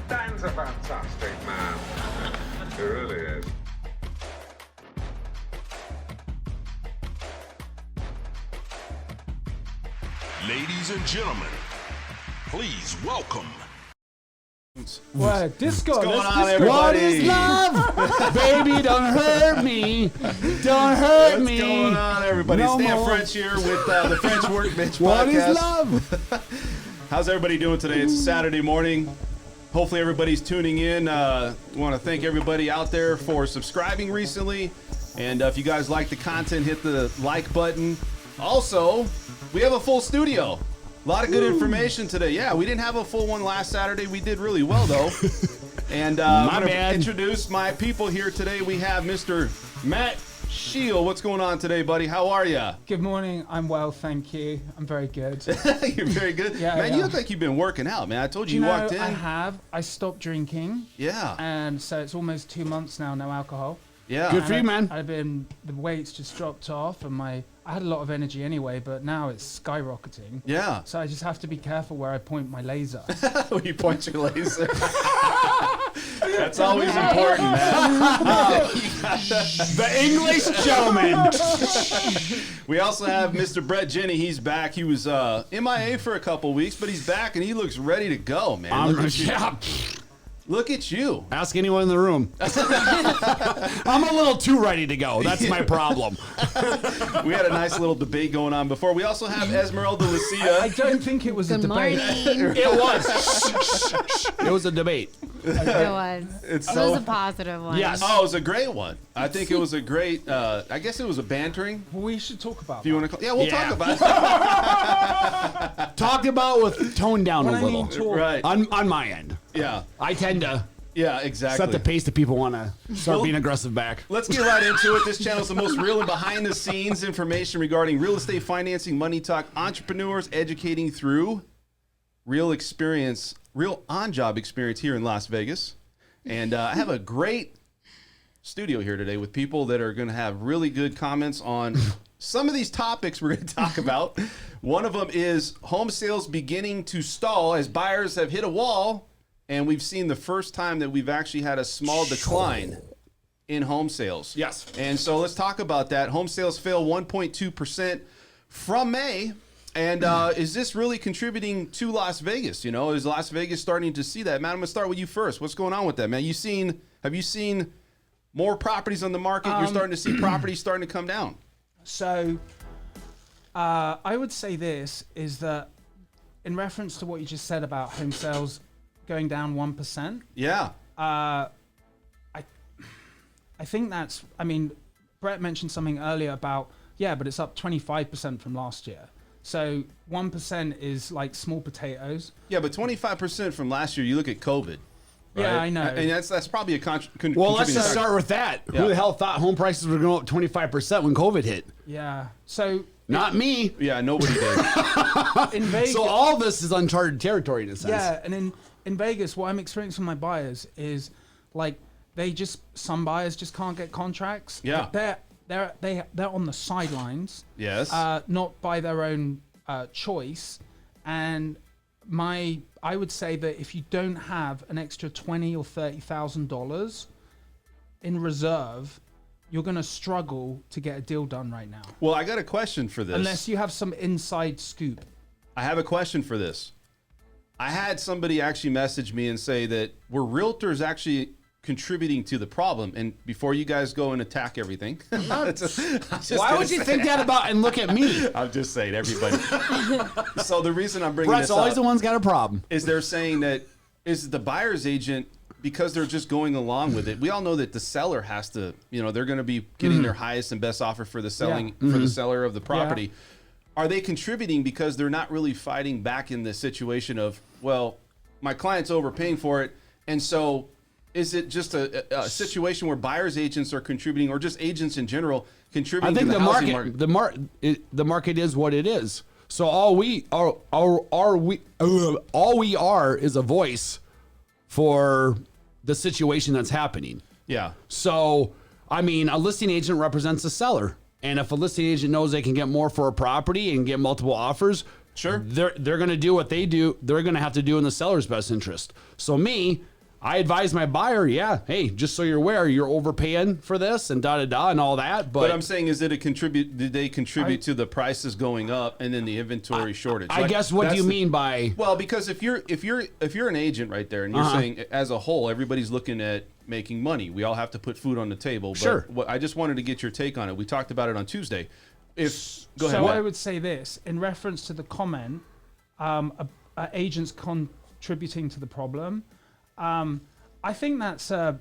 Dan's a fantastic man. He really is. Ladies and gentlemen, please welcome. What? Disco. What's going Let's on, disco. everybody? What is love? Baby, don't hurt me. Don't hurt What's me. going on, everybody? No Stan more. French here with the French Workbench What Podcast. is love? How's everybody doing today? It's a Saturday morning. Hopefully everybody's tuning in. We want to thank everybody out there for subscribing recently. And if you guys like the content, hit the like button. Also, we have a full studio. A lot of good information today. Yeah, we didn't have a full one last Saturday. We did really well, though. And I'm going to bad. introduce my people here today. We have Mr. Matt Shield. What's going on today, buddy? How are you? Good morning. I'm well, thank you. I'm very good. You're very good. Yeah, man, yeah. you look like you've been working out, man. I told you, You know, walked in. I have. I stopped drinking, Yeah. and so it's almost 2 months now, no alcohol. Yeah. Good for you, man. The weight's just dropped off, and I had a lot of energy anyway, but now it's skyrocketing. Yeah. So I just have to be careful where I point my laser. When you point your laser. That's always important, man. The English gentleman. We also have Mr. Brett Jenny. He's back. He was MIA for a couple weeks, but he's back and he looks ready to go, man. Look at you. Yeah. Look at you. Ask anyone in the room. I'm a little too ready to go. That's my problem. We had a nice little debate going on before. We also have Esmeralda I Lucia. don't think it was a Good debate. morning. It was. It was a debate. It was. It's It was a positive one. Yes. Oh, it was a great one. I think it was a great, I guess it was a bantering. Well, we should talk about If you that. want to call, yeah, we'll Yeah. talk about it. Talked about with toned down When a I little. mean talk, Right. On my end. Yeah. I tend to Yeah, exactly. set the pace that people want to start Well, being aggressive back. Let's get right into it. This channel is the most real and behind the scenes information regarding real estate financing, money talk, entrepreneurs educating through real experience, real on-job experience here in Las Vegas. And I have a great studio here today with people that are going to have really good comments on some of these topics we're going to talk about. One of them is home sales beginning to stall as buyers have hit a wall. And we've seen the first time that we've actually had a small decline in home sales. Yes. And so let's talk about that. Home sales fell 1.2% from May. And is this really contributing to Las Vegas? You know, is Las Vegas starting to see that? Matt, I'm going to start with you first. What's going on with that, man? Have you seen more properties on the market? You're starting to see properties starting to come down. So, I would say this is that in reference to what you just said about home sales going down 1%, Yeah. I think that's, I mean, Brett mentioned something earlier about, yeah, but it's up 25% from last year. So 1% is like small potatoes. Yeah, but 25% from last year, you look at COVID. Yeah, right? I know. And that's probably a Well, let's contributing just factor. start with that. Yeah. Who the hell thought home prices were going up 25% when COVID hit? Yeah. So Not me. Yeah, nobody did. in Vegas, So all this is uncharted territory in a sense. yeah, and in Vegas, what I'm experiencing with my buyers is like some buyers just can't get contracts. Yeah. They're on the sidelines. Yes. Not by their own choice. And I would say that if you don't have an extra $20,000 or $30,000 in reserve, you're going to struggle to get a deal done right now, Well, I got a question for this. unless you have some inside scoop. I have a question for this. I had somebody actually message me and say that were realtors actually contributing to the problem? And before you guys go and attack everything, Why would you think that about and look at me? I'm just saying, everybody. So the reason I'm bringing Brett's this always up the one's got a problem. is they're saying that is the buyer's agent, because they're just going along with it. We all know that the seller has to, they're going to be getting their highest and best offer for the seller of the property. Are they contributing because they're not really fighting back in the situation of, well, my client's overpaying for it, and so is it just a situation where buyer's agents are contributing, or just agents in general contributing I think to the housing market? the market is what it is. So all we are is a voice for the situation that's happening. Yeah. So, I mean, a listing agent represents a seller. And if a listing agent knows they can get more for a property and get multiple offers, Sure. they're going to do what they do. They're going to have to do in the seller's best interest. So me, I advise my buyer, hey, just so you're aware, you're overpaying for this and da-da-da and all that. But I'm saying, did they contribute to the prices going up and then the inventory shortage? I guess what do you mean by... Well, because if you're an agent right there and you're saying as a whole, everybody's looking at making money. We all have to put food on the table. But Sure. I just wanted to get your take on it. We talked about it on Tuesday. Go ahead. So I would say this in reference to the comment, agents contributing to the problem. I think that's a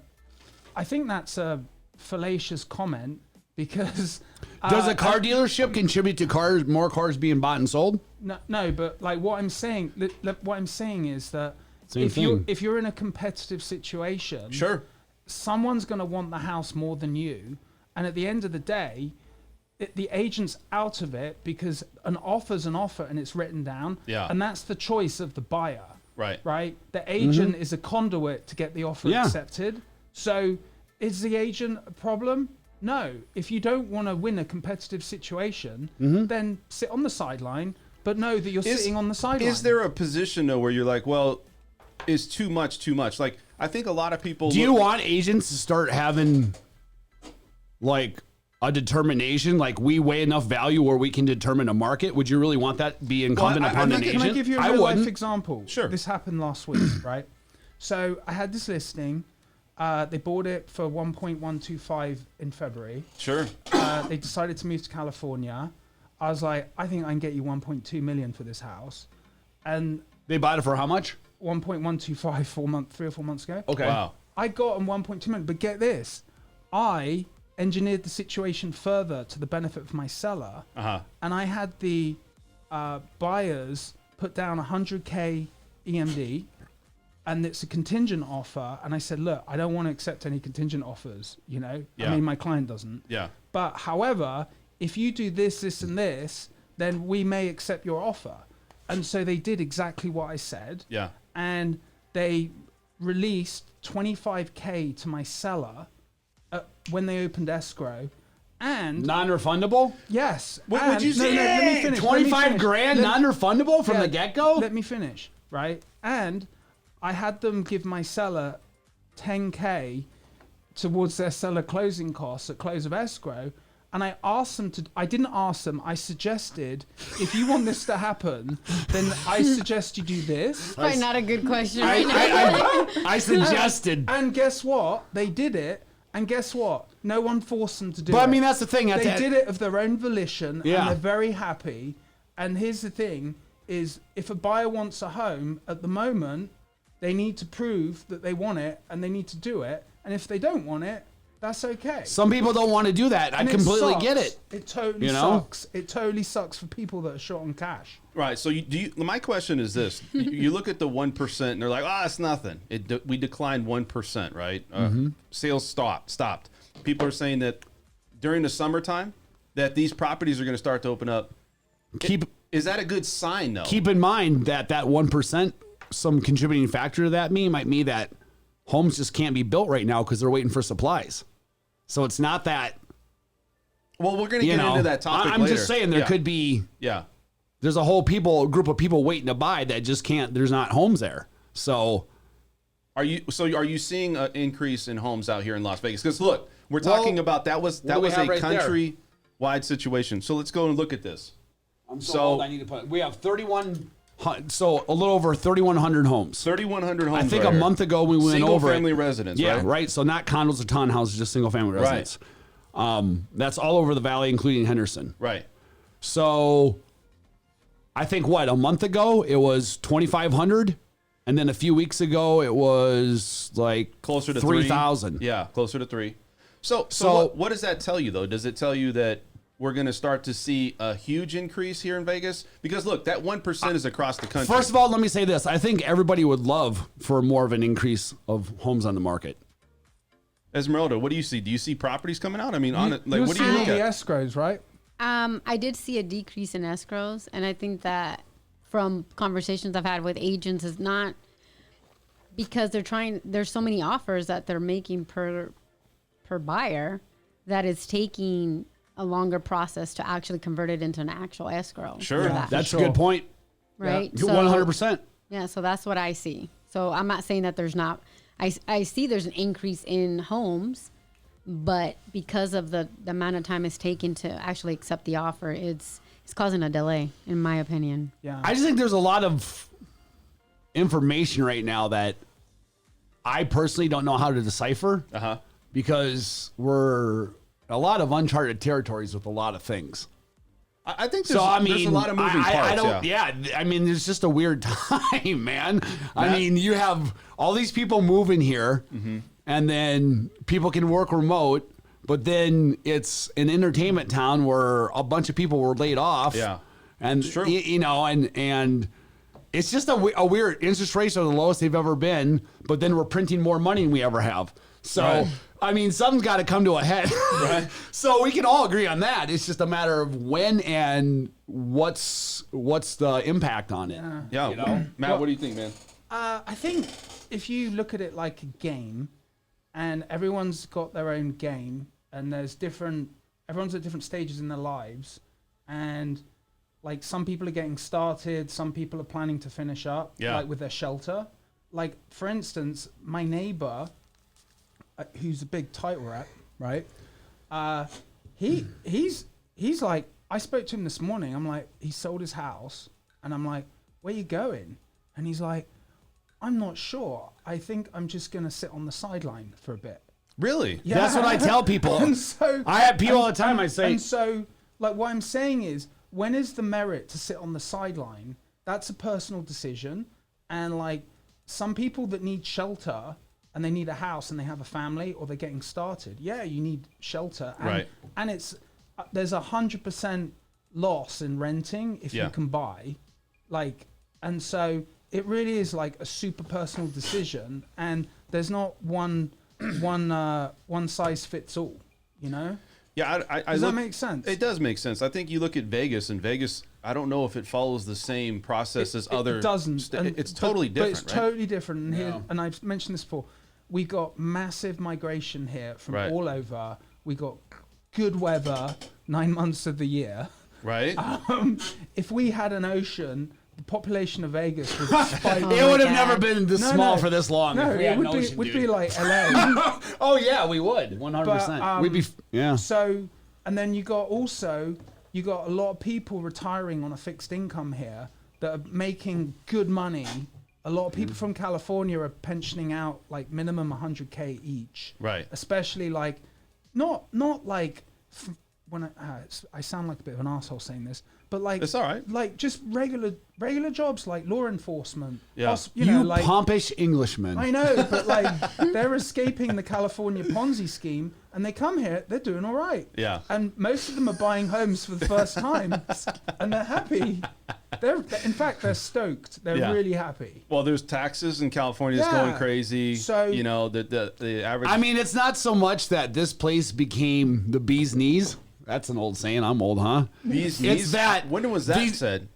fallacious comment because Does a car dealership contribute to more cars being bought and sold? no, but like what I'm saying is that Same thing. if you're in a competitive situation, Sure. someone's going to want the house more than you, and at the end of the day, the agent's out of it because an offer's an offer and it's written down, and that's the choice of the buyer. Right. The agent is a conduit to get the offer accepted. So is the agent a problem? No. If you don't want to win a competitive situation, then sit on the sideline, but know that you're sitting on the sideline. Is there a position though where you're like, well, is too much? Like, I think a lot of people. Do you want agents to start having like a determination, like we weigh enough value where we can determine a market? Would you really want that be incumbent upon an agent? Can I give you a real life wouldn't. example? Sure. This happened last week, right? So I had this listing. They bought it for 1.125 in February. Sure. They decided to move to California. I was like, I think I can get you 1.2 million for this house. And They bought it for how much? 1.125 3 or 4 months ago. Okay. Wow. I got them 1.2 million, but get this. I engineered the situation further to the benefit of my seller. And I had the buyers put down 100K EMD, and it's a contingent offer. And I said, look, I don't want to accept any contingent offers, you know? I mean, my client doesn't. Yeah. But however, if you do this, this, and this, then we may accept your offer. And so they did exactly what I said. Yeah. And they released 25K to my seller when they opened escrow. And Non-refundable? yes. What and, would you say? let me finish. 25 grand non-refundable from the get-go? Let me finish, right? And I had them give my seller 10K towards their seller closing costs at close of escrow. And I asked them I didn't ask them, I suggested, if you want this to happen, then I suggest you do this. Probably not a good question right now. I suggested. And guess what? They did it. And guess what? No one forced them to do it. But I mean, that's the thing. They did it of their own volition, Yeah. and they're very happy. And here's the thing, is if a buyer wants a home, at the moment, they need to prove that they want it, and they need to do it. And if they don't want it, that's okay. Some people don't want to do that. And I it completely sucks. get it. It totally You know? sucks. It totally sucks for people that are short on cash. Right. So my question is this: you look at the 1%, and they're like, it's nothing. We declined 1%, right? Sales stopped. People are saying that during the summertime, that these properties are going to start to open up. Is that a good sign, though? Keep in mind that 1%, some contributing factor to that might mean that homes just can't be built right now because they're waiting for supplies. So it's not that. Well, we're going to get into that topic I'm later. just saying there could be. Yeah. There's a whole group of people waiting to buy that just can't. There's not homes there. So Are you seeing an increase in homes out here in Las Vegas? Because look, we're talking about that was do we a have right there? country-wide situation. So let's go and look at this. I'm so old, I need to put. We have 31. So a little over 3,100 homes. 3,100 homes. I think right a here. month ago we went over it. Single-family residence. Yeah, right? right. So not condos or townhouses, just single family residents. That's all over the valley, including Henderson. Right. So I think a month ago it was 2,500, and then a few weeks ago it was like Closer to 3,000. Yeah, closer to 3. So what does that tell you, though? Does it tell you that we're going to start to see a huge increase here in Vegas? Because look, that 1% is across the country. First of all, let me say this: I think everybody would love for more of an increase of homes on the market. Esmeralda, what do you see? Do you see properties coming out? I mean, You're what do you seeing look the at? escrows, right? I did see a decrease in escrows, and I think that from conversations I've had with agents is not because there's so many offers that they're making per buyer that it's taking a longer process to actually convert it into an actual escrow. Sure. for that, That's a good point. right. You're 100%. Yeah, so that's what I see. So I'm not saying that there's not I see there's an increase in homes, but because of the amount of time it's taken to actually accept the offer, it's causing a delay, in my opinion. Yeah. I just think there's a lot of information right now that I personally don't know how to decipher because we're a lot of uncharted territories with a lot of things. I think there's a lot of moving parts. I don't, I mean, it's just a weird time, man. I mean, you have all these people moving here, and then people can work remote, but then it's an entertainment town where a bunch of people were laid off. Yeah. And, It's true. you know, and it's just a weird interest rates are the lowest they've ever been, but then we're printing more money than we ever have. So, Right. I mean, something's got to come to a head. Right. So we can all agree on that. It's just a matter of when and what's the impact on it. Yeah. You know? Matt, what do you think, man? I think if you look at it like a game, and everyone's got their own game, and everyone's at different stages in their lives, and like some people are getting started, some people are planning to finish up, like with their shelter. Like for instance, my neighbor, who's a big title rep, right? He's like, I spoke to him this morning. I'm like, he sold his house, and I'm like, where you going? And he's like, I'm not sure. I think I'm just gonna sit on the sideline for a bit. Really? Yeah. That's what I tell people. And so I have people all the time. I say, and so like what I'm saying is, when is the merit to sit on the sideline? That's a personal decision, and like some people that need shelter and they need a house and they have a family or they're getting started. Yeah, you need shelter, and, Right. And it's there's 100% loss in renting if you can buy, like, and so it really is like a super personal decision, and there's not one size fits all, you know. Yeah, Does that make sense? It does make sense. I think you look at Vegas, and Vegas, I don't know if it follows the same process as other. It doesn't. It's totally different, But it's right? totally different. And, here, and I've mentioned this before. We got massive migration here from all over. We got good weather 9 months of the year. Right. If we had an ocean, the population of Vegas would spike. it would have never been this No, small no. for this long. No, if we it had would an be ocean, would dude. be like LA. Oh yeah, we would 100%. But, We'd be yeah. So, and then you got a lot of people retiring on a fixed income here that are making good money. A lot of people from California are pensioning out like minimum 100K each. Right. Especially like, not like when I sound like a bit of an asshole saying this, but like It's all right. Like just regular jobs like law enforcement. Yeah. You know, like pompish Englishman. I know, but like they're escaping the California Ponzi scheme, and they come here, they're doing all right. Yeah. And most of them are buying homes for the first time, and they're happy. In fact, they're stoked. They're really happy. Well, there's taxes in California that's going crazy. So you know the average. I mean, it's not so much that this place became the bee's knees. That's an old saying. I'm old, huh? These It's that. When was that said?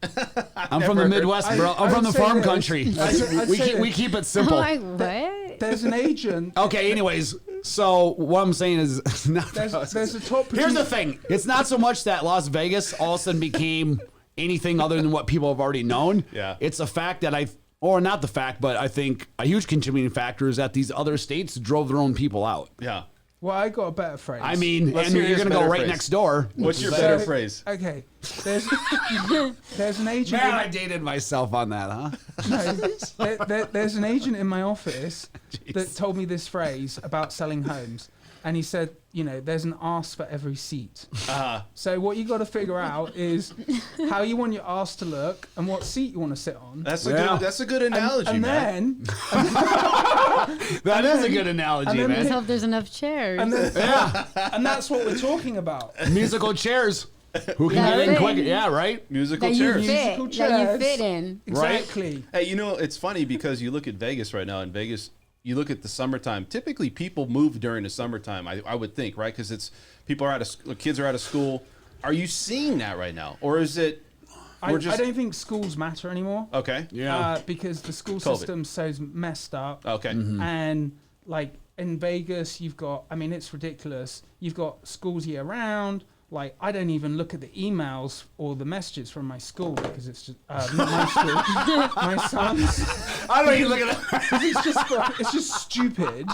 I'm from the Midwest, bro. I'm from the farm country. We keep it simple. Like, what? There's an agent. Okay, anyways, so what I'm saying is, There's a top. here's the thing. It's not so much that Las Vegas all of a sudden became anything other than what people have already known. Yeah. It's the fact that or not the fact, but I think a huge contributing factor is that these other states drove their own people out. Yeah. Well, I got a better phrase. I mean, Let's and hear you're his going to go better right phrase. next door. What's your So- better phrase? Okay, there's an agent. Man, I dated myself on that, huh? There's an agent in my office that told me this phrase about selling homes, and he said, you know, there's an arse for every seat. So what you got to figure out is how you want your arse to look and what seat you want to sit on. That's a good analogy, and man. then That is a good analogy, and then Let's man. hope there's enough chairs. and then Yeah, and that's what we're talking about. musical chairs. Who can That's get in it. quick? Yeah, right. Musical that you chairs. fit. Musical That you chairs. fit in. Right. Exactly. Hey, you know, it's funny because you look at Vegas right now. In Vegas, you look at the summertime. Typically, people move during the summertime. I would think, right? Because it's people are out of kids are out of school. Are you seeing that right now, or is it? I don't think schools matter anymore. Okay. Yeah. Because the school COVID. system's so messed up. Okay. And like in Vegas, you've got, I mean, it's ridiculous. You've got schools year round, like I don't even look at the emails or the messages from my school because it's just not my school, my son's. I don't even look at that. It's just stupid.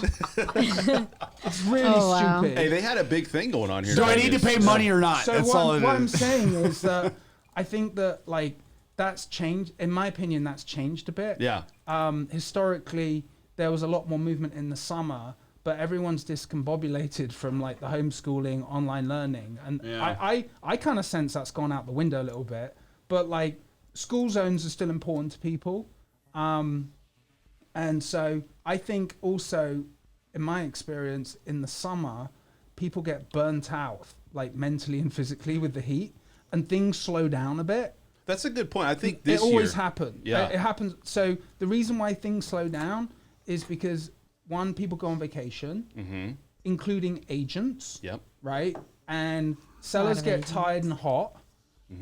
It's really wow. stupid. Hey, they had a big thing going on here. Do I need to pay money or not? So That's all it what I'm is. saying is that I think that like that's changed. In my opinion, that's changed a bit. Yeah. Historically, there was a lot more movement in the summer, but everyone's discombobulated from like the homeschooling, online learning, and Yeah. I kind of sense that's gone out the window a little bit. But like school zones are still important to people, and so I think also, in my experience, in the summer, people get burnt out like mentally and physically with the heat, and things slow down a bit. That's a good point. I think this It always year, happens. Yeah. It happens. So the reason why things slow down is because one, people go on vacation, including agents, Yep. right? And sellers of get agents. tired and hot,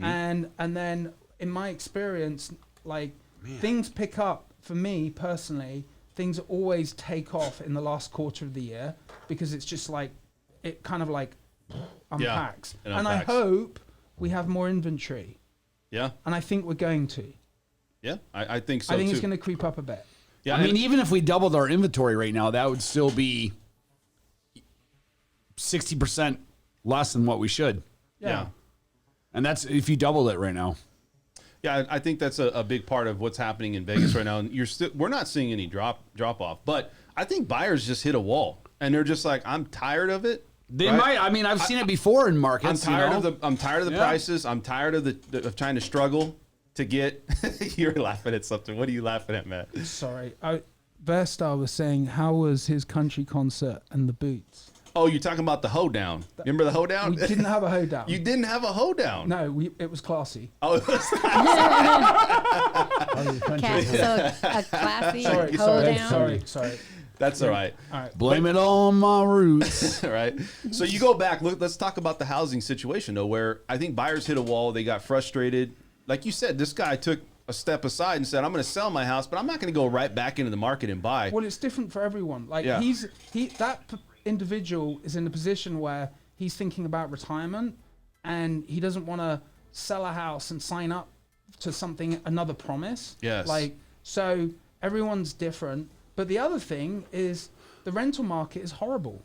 and then in my experience, like things pick up for me personally. Things always take off in the last quarter of the year because it's just like it kind of like unpacks. it And I unpacks. hope we have more inventory, Yeah. and I think we're going to. Yeah. I think so I think too. it's going to creep up a bit. Yeah. I mean, even if we doubled our inventory right now, that would still be 60% less than what we should. yeah. And that's if you doubled it right now. Yeah, I think that's a big part of what's happening in Vegas right now. And we're not seeing any drop off, but I think buyers just hit a wall and they're just like, I'm tired of it. They right? might. I mean, I've seen it before in markets. I'm tired you know? of the Yeah. prices. I'm tired of trying to struggle to get. You're laughing at something. What are you laughing at, Matt? Sorry. Verstar was saying, how was his country concert and the boots? Oh, you're talking about the hoedown. Remember the hoedown? We didn't have a hoedown. You didn't have a hoedown. No, it was classy. Oh, it was So a classy Sorry, hold sorry, down. sorry. that's all right. All right. Blame it on my roots. All right. So you go back. Look, let's talk about the housing situation, though, where I think buyers hit a wall. They got frustrated. Like you said, this guy took a step aside and said, I'm going to sell my house, but I'm not going to go right back into the market and buy. Well, it's different for everyone. Like Yeah. that individual is in a position where he's thinking about retirement, and he doesn't want to sell a house and sign up to another promise. Yes. Like, so everyone's different. But the other thing is the rental market is horrible.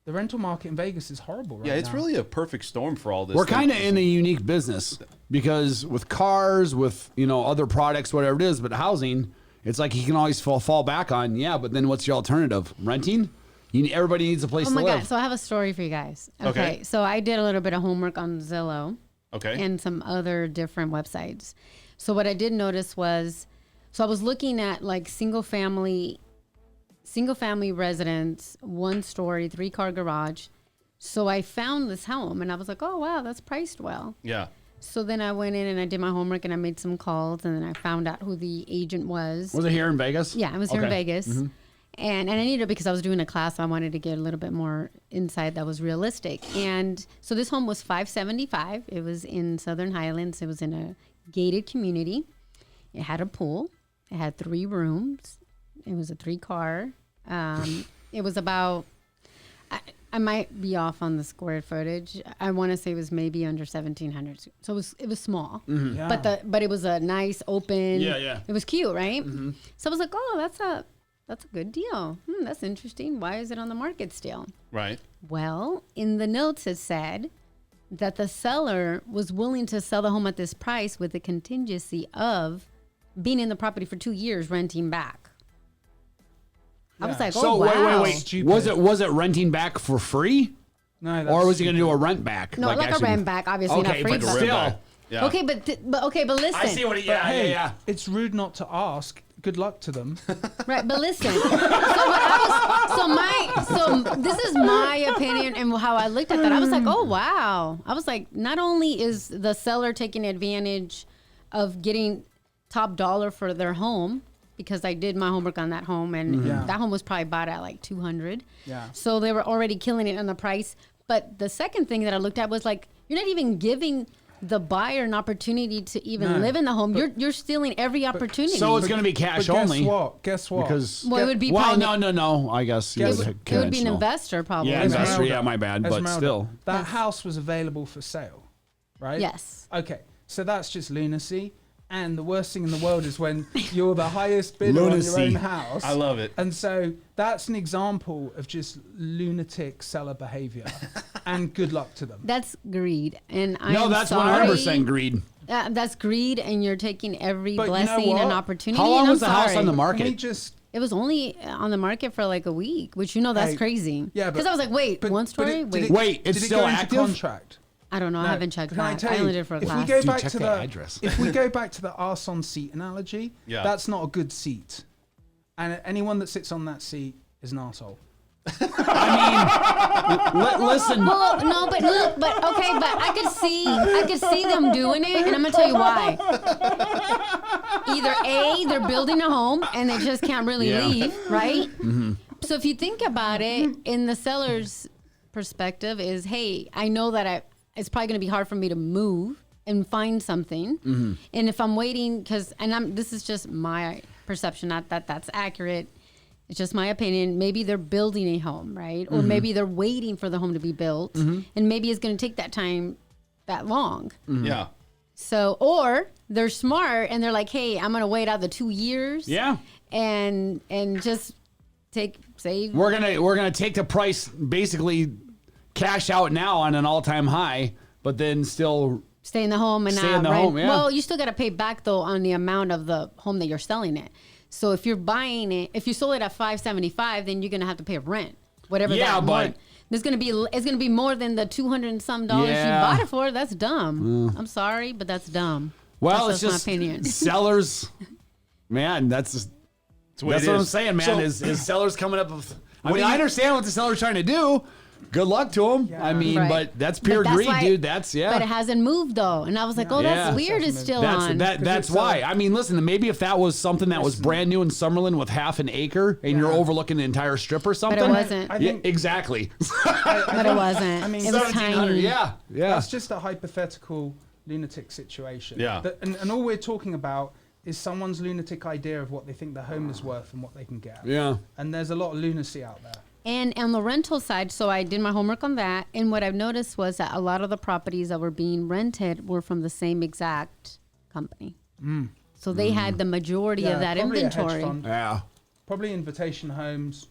The rental market in Vegas is horrible right Yeah, it's now. really a perfect storm for all this. We're thing. kind of in a unique business because with cars, with other products, whatever it is, but housing, it's like you can always fall back on. Yeah, but then what's your alternative? Renting? Everybody needs a place Oh to my live. God. So I have a story for you guys. Okay. So I did a little bit of homework on Zillow Okay. and some other different websites. So what I did notice was, so I was looking at like single family residence, 1-story, 3-car garage. So I found this home and I was like, oh, wow, that's priced well. Yeah. So then I went in and I did my homework and I made some calls and then I found out who the agent was. Was it here in Vegas? Yeah, I was here in Okay. Vegas. And I needed it because I was doing a class. So I wanted to get a little bit more insight that was realistic. And so this home was $575. It was in Southern Highlands. It was in a gated community. It had a pool. It had 3 rooms. It was a 3-car. It was about, I might be off on the square footage. I want to say it was maybe under 1,700. So it was small. Yeah. But it was a nice open. Yeah. It was cute, right? So I was like, oh, that's a good deal. That's interesting. Why is it on the market still? Right. Well, in the notes it said that the seller was willing to sell the home at this price with the contingency of being in the property for 2 years renting back. I was Yeah. like, So oh, wow. wait. Stupid. Was it renting back for free, No, or was he going to do a rent back? No, like a actually- rent back, obviously not Okay, free. but but- still. Yeah. Okay, but listen. I see what he. But hey, Yeah. it's rude not to ask. Good luck to them. Right, but listen. So this is my opinion and how I looked at that. I was like, oh wow. I was like, not only is the seller taking advantage of getting top dollar for their home, because I did my homework on that home, and Yeah. that home was probably bought at like $200. Yeah. So they were already killing it on the price. But the second thing that I looked at was like, you're not even giving the buyer an opportunity to even live in the home. You're stealing every opportunity. So it's going to be cash But only. Guess what? Because well, it would be well, probably no. I guess Yes. it it would be an investor probably. Yeah, right? investor. Yeah, my bad, but Esmeralda, still. that house was available for sale, right? Yes. Okay, so that's just lunacy. And the worst thing in the world is when you're the highest bidder on Lunacy. your own house. I love it. And so that's an example of just lunatic seller behavior. And good luck to them. That's greed, and I'm No, that's sorry. 100% greed. That's greed, and you're taking every But you know blessing and what? opportunity. How long and was the I'm house sorry. on the Can we market? just... It was only on the market for like a week, which that's Hey, crazy. yeah, because but- I was like, wait, but- one but story. did Wait, it's did it still go into active? contract? I don't know. I No. haven't checked Can I that. tell I you, only did for a if class. we go Dude, back check to the the address. if we go back to the arse on seat analogy, Yeah. that's not a good seat, and anyone that sits on that seat is an asshole. Listen, Well, no, but look, but okay, but I could see them doing it, and I'm gonna tell you why. Either A, they're building a home and they just can't really Yeah. leave, right? So if you think about it, in the seller's perspective, is hey, I know that it's probably gonna be hard for me to move and find something, and if I'm waiting, this is just my perception, not that that's accurate. It's just my opinion. Maybe they're building a home, right? Or maybe they're waiting for the home to be built. And maybe it's going to take that time that long. Yeah. So, or they're smart and they're like, hey, I'm going to wait out the 2 years. yeah. And just save. We're gonna take the price, basically cash out now on an all-time high, but then still Stay in the home and Stay not in the rent. home, yeah. Well, you still got to pay back though on the amount of the home that you're selling it. So if you're buying it, if you sold it at $575, then you're gonna have to pay rent, whatever. Yeah, that but- it's gonna be more than the $200 and some dollars Yeah. you bought it for. That's dumb. I'm sorry, but that's dumb. well, That's it's just just my opinion. sellers. Man, that's That's what, what it I'm is. saying, man. So- is sellers coming up with? I What mean, do you- I understand what the seller's trying to do. Good luck to them. I mean, Right. but that's But pure that's greed, why- dude. That's But it hasn't moved though, and I was like, oh, Yeah. that's weird. It's still on. That's it's, why. I mean, listen, maybe if that was something that was brand new in Summerlin with half an acre and you're Yeah. overlooking the entire strip or something. wasn't. I Yeah, think exactly. But it wasn't. I mean, it was 1700, tiny. yeah. that's just a hypothetical lunatic situation. Yeah. And all we're talking about is someone's lunatic idea of what they think their home is worth and what they can get. Yeah. And there's a lot of lunacy out there. And on the rental side, so I did my homework on that. And what I've noticed was that a lot of the properties that were being rented were from the same exact company. So they had the majority of that probably a hedge inventory. fund, Yeah. probably Invitation Homes.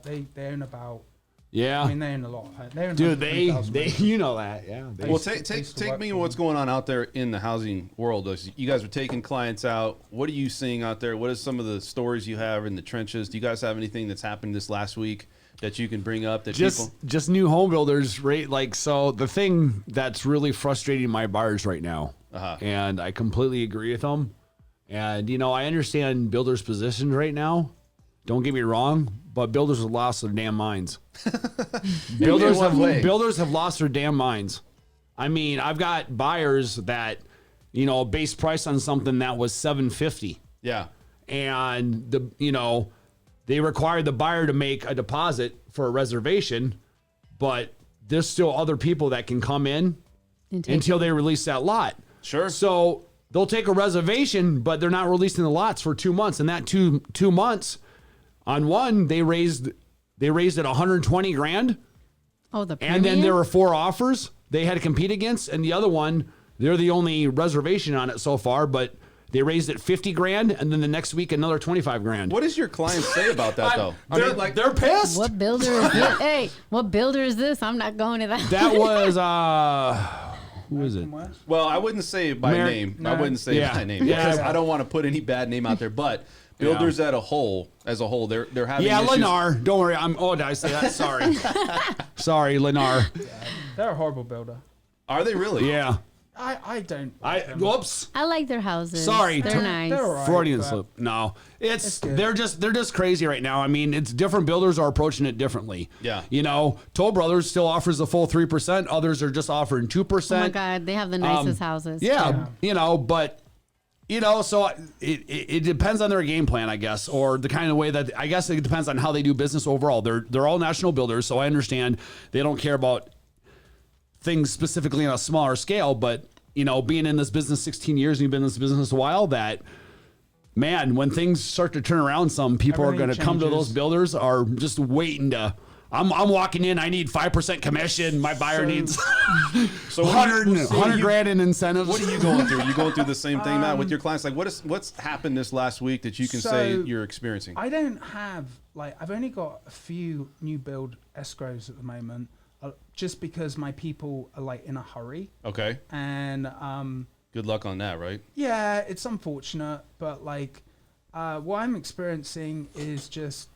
They own about. Yeah. I mean, they own a lot. They own Dude, 120,000 they homes. you know that, yeah. They, Well, I take used to take work me for to what's them. going on out there in the housing world. You guys are taking clients out. What are you seeing out there? What are some of the stories you have in the trenches? Do you guys have anything that's happened this last week that you can bring up that people? just new home builders, right? Like, so the thing that's really frustrating my buyers right now, and I completely agree with them. And I understand builders' positions right now. Don't get me wrong, but builders have lost their damn minds. builders what way? have lost their damn minds. I mean, I've got buyers that base price on something that was $750. Yeah. And they required the buyer to make a deposit for a reservation, but there's still other people that can come in And take until they release that lot. Sure. So they'll take a reservation, but they're not releasing the lots for 2 months. And that two months, on one they raised it 120 grand, Oh, the and then premium? there were 4 offers they had to compete against, and the other one they're the only reservation on it so far, but they raised it 50 grand, and then the next week another 25 grand. What does your clients say about that though? I mean, like, They're pissed. What builder is this? Hey, what builder is this? I'm not going to that. That was who is it? well, I wouldn't say it by Mar- name. I No. wouldn't say it Yeah. by name Yeah. because I don't want to put any bad name out there. But builders as a whole, they're having Yeah, issues. Lennar. Don't worry. Did I say that? Sorry. Sorry, Lennar. They're a horrible builder. Are they really? Yeah. I don't. Whoops. I like their houses. Sorry, They're nice. They're all right, Freudian but- slip. No, It's good. they're just crazy right now. I mean, it's different builders are approaching it differently. Yeah. Toll Brothers still offers the full 3%. Others are just offering 2%. Oh my God, they have the nicest houses. Yeah, but so it depends on their game plan, I guess, or the kind of way that I guess it depends on how they do business overall. They're all national builders, so I understand they don't care about things specifically on a smaller scale, but you know, being in this business 16 years and you've been in this business a while, that, man, when things start to turn around, some people are Everything going to come to changes. those builders are just waiting to. I'm walking in. I need 5% commission. My buyer needs So 100 grand in incentives. What are you going through? You going through the same thing, Matt, with your clients? Like, what's happened this last week that you can say So, you're experiencing? I don't have I've only got a few new build escrows at the moment, just because my people are in a hurry, Okay. and Good luck on that, right? yeah, it's unfortunate, but what I'm experiencing is just,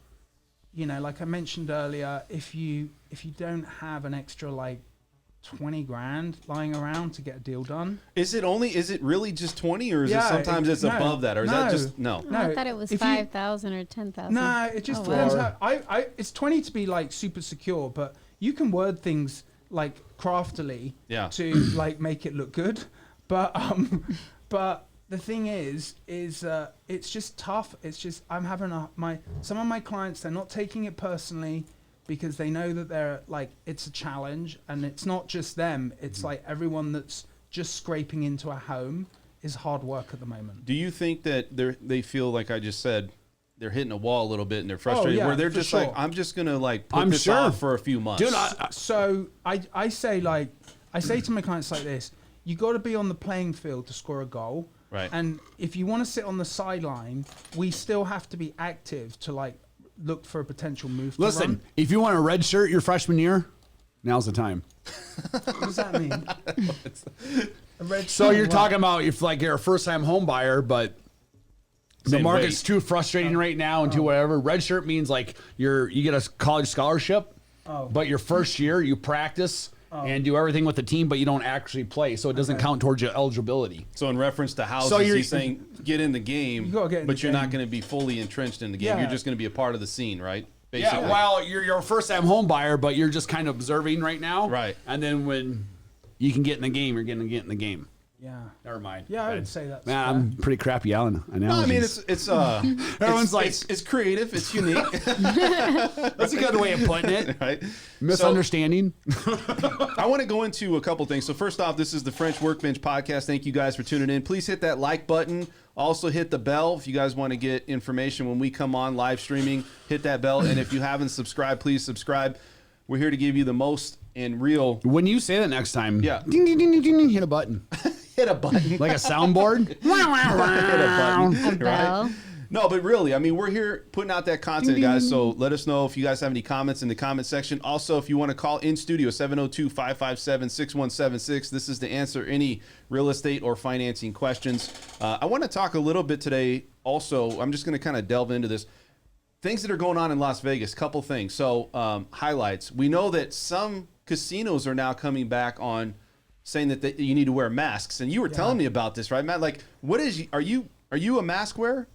like I mentioned earlier, if you don't have an extra 20 grand lying around to get a deal done. Is it really just 20, or is it Yeah, sometimes it's no, above that, or is that no. just no? No, I thought it was if you- 5,000 or 10,000. No, it just depends. It's 20 to be super secure, but you can word things craftily Yeah. to make it look good. But the thing is it's just tough. It's just I'm having some of my clients, they're not taking it personally because they know that they're it's a challenge, and it's not just them. It's everyone that's just scraping into a home is hard work at the moment. Do you think that they feel like I just said they're hitting a wall a little bit and they're frustrated, yeah, where they're for just sure. I'm just gonna put I'm this sure. off for a few months, Dude, So I say to my clients like this: you got to be on the playing field to score a goal, Right. And if you want to sit on the sideline, we still have to be active to look for a potential move. To Listen, run. if you want a red shirt your freshman year, now's the time. What does that mean? A red So shirt, you're what? talking about if you're a first time home buyer, but the Same market's weight. too frustrating right now and too whatever. Red shirt means you get a college scholarship, but your first year you practice and do everything with the team, but you don't actually play, so it doesn't count towards your eligibility. So in reference to houses, So you're- he's saying get in the game, You gotta get in but the you're not game. going to be fully entrenched in the game. Yeah. You're just going to be a part of the scene, right? Yeah, well, you're a first time home buyer, but you're just kind of observing right now. Right. And then when you can get in the game, you're going to get in the game. Yeah. Never mind. Yeah, I would say that's Man, fair. I'm pretty crappy, Alan. No, I mean it's Everyone's it's creative, it's unique, that's a good way of putting it. right? Misunderstanding. I want to go into a couple things. So first off, this is the French Workbench podcast. Thank you guys for tuning in. Please hit that like button. Also hit the bell if you guys want to get information when we come on live streaming. Hit that bell, and if you haven't subscribed, please subscribe. We're here to give you the most and real. When you say that next time, Yeah. ding, ding, ding, ding, ding, hit a button. Hit a button. Like a soundboard. Hit a button. A bell. Right? No, but really, I mean, we're here putting out that content, guys. So let us know if you guys have any comments in the comment section. Also, if you want to call in studio, 702-557-6176. This is to answer any real estate or financing questions. I want to talk a little bit today. Also, I'm just going to kind of delve into this. Things that are going on in Las Vegas, couple things. So highlights. We know that some casinos are now coming back on saying that you need to wear masks. And you were telling me about this, right, Matt? Are you a mask wearer?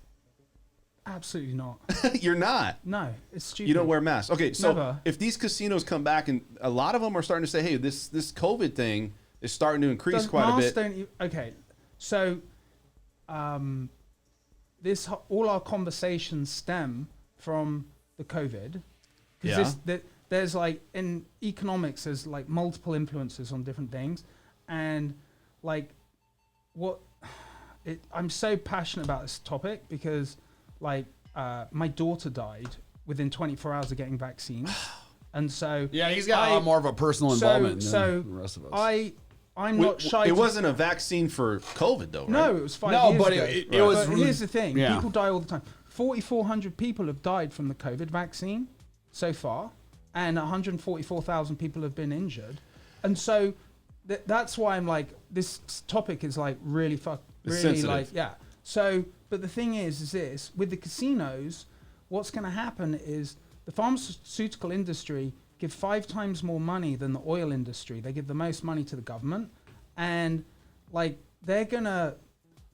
Absolutely not. You're not. No, it's stupid. You don't wear masks. Okay, so Never. if these casinos come back, and a lot of them are starting to say, hey, this COVID thing is starting to increase Does quite a masks bit. Okay, so all our conversations stem from the COVID, because there's in economics there's multiple influences on different things, and I'm so passionate about this topic because my daughter died within 24 hours of getting vaccines, and so Yeah, he's got a lot more of a personal involvement than the rest of us. I'm not shy. It wasn't a vaccine for COVID, though, right? No, it was 5 No, years but ago. it was But really- here's the thing: yeah. people die all the time. 4,400 people have died from the COVID vaccine so far, and 144,000 people have been injured. And so that's why I'm this topic is really sensitive. yeah. So, but the thing is this: with the casinos, what's going to happen is the pharmaceutical industry give 5 times more money than the oil industry. They give the most money to the government, and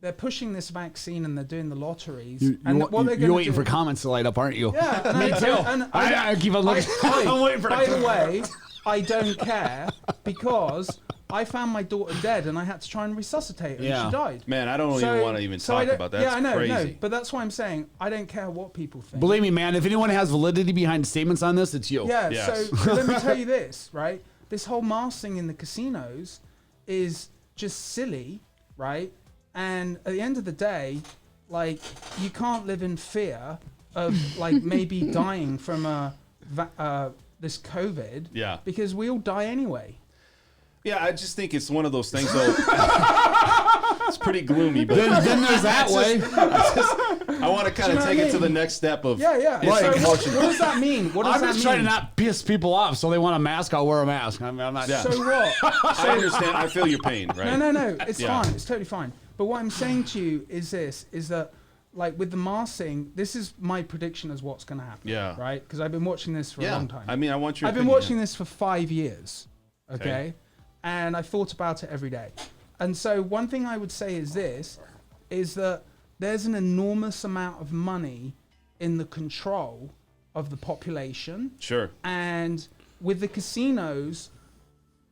they're pushing this vaccine and they're doing the lotteries. You're waiting for comments to light up, aren't you? Yeah, Me too. I keep on looking. I'm waiting for By that. the way, I don't care because I found my daughter dead and I had to try and resuscitate her. Yeah. And she died. Man, I don't even want to even so I talk don't- about that. Yeah, I know, crazy. no, but that's why I'm saying I don't care what people think. Believe me, man, if anyone has validity behind statements on this, it's you. Yeah, Yes. so let me tell you this, right? This whole mask thing in the casinos is just silly, right? And at the end of the day, like, you can't live in fear of like maybe dying from this COVID. Yeah. Because we all die anyway. Yeah, I just think it's one of those things, though. It's pretty gloomy, but Then there's that way. I want to kind of take it to the next step of Yeah. Like, So what does that mean? What does I'm that just mean? trying to not piss people off, so they want a mask. I'll wear a mask. I'm not. Yeah. So what? I understand. I feel your pain, right? No. It's Yeah. fine. It's totally fine. But what I'm saying to you is that, like, with the mask thing, this is my prediction as what's going to happen. Yeah. Right? Because I've been watching this for a long time. I mean, I want your I've been opinion, watching this for 5 years. Okay? And I thought about it every day. And so one thing I would say is that there's an enormous amount of money in the control of the population. Sure. And with the casinos,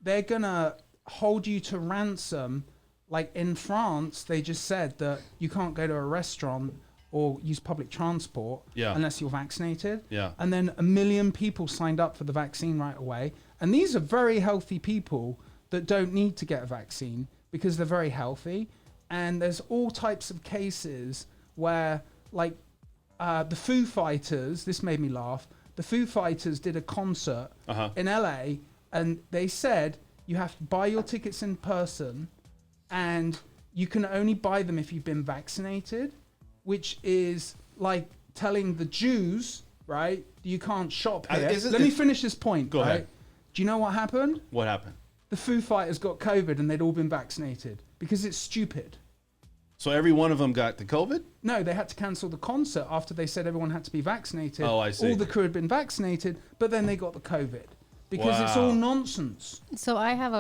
they're going to hold you to ransom. Like in France, they just said that you can't go to a restaurant or use public transport unless you're vaccinated. Yeah. And then 1 million people signed up for the vaccine right away. And these are very healthy people that don't need to get a vaccine because they're very healthy. And there's all types of cases where, like, the Foo Fighters, this made me laugh, the Foo Fighters did a concert in LA, and they said you have to buy your tickets in person, and you can only buy them if you've been vaccinated, which is like telling the Jews, right, you can't shop here. Let me finish this point. Go ahead. Do you know what happened? What happened? The Foo Fighters got COVID and they'd all been vaccinated because it's stupid. So every one of them got the COVID? No, they had to cancel the concert after they said everyone had to be vaccinated. Oh, I see. All the crew had been vaccinated, but then they got the COVID because it's all nonsense. So I have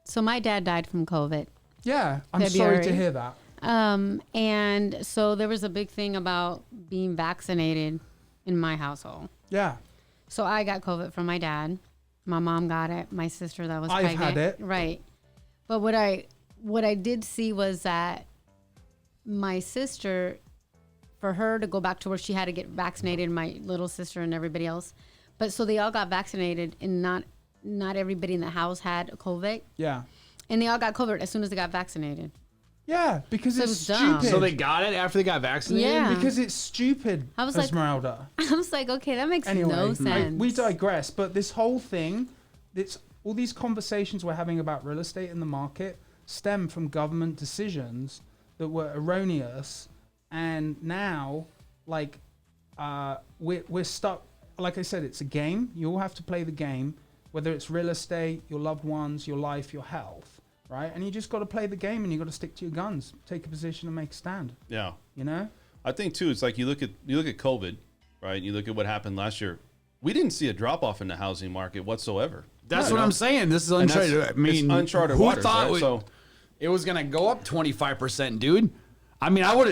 so my dad died from COVID. Yeah, I'm February. sorry to hear that. And so there was a big thing about being vaccinated in my household. Yeah. So I got COVID from my dad. My mom got it. My sister that was I've pregnant. had it. Right. But what I did see was that my sister, for her to go back to where she had to get vaccinated, my little sister and everybody else. But so they all got vaccinated, and not everybody in the house had COVID. Yeah. And they all got COVID as soon as they got vaccinated. Yeah, because So it's it's dumb. stupid. So they got it after they got vaccinated? Yeah. Because it's stupid, I was like- Esmeralda. I was like, okay, that makes Anyway, no sense. we digress. But this whole thing, all these conversations we're having about real estate in the market stem from government decisions that were erroneous, and now, like, we're stuck. Like I said, it's a game. You all have to play the game, whether it's real estate, your loved ones, your life, your health, right? And you just got to play the game, and you got to stick to your guns, take a position, and make a stand. Yeah. You know? I think too, it's like you look at COVID, right? You look at what happened last year. We didn't see a drop off in the housing market whatsoever. That's You what know? I'm saying. This is And that's- uncharted. I mean, it's uncharted who waters, thought right? So it was going to go up 25%, dude? I mean, I would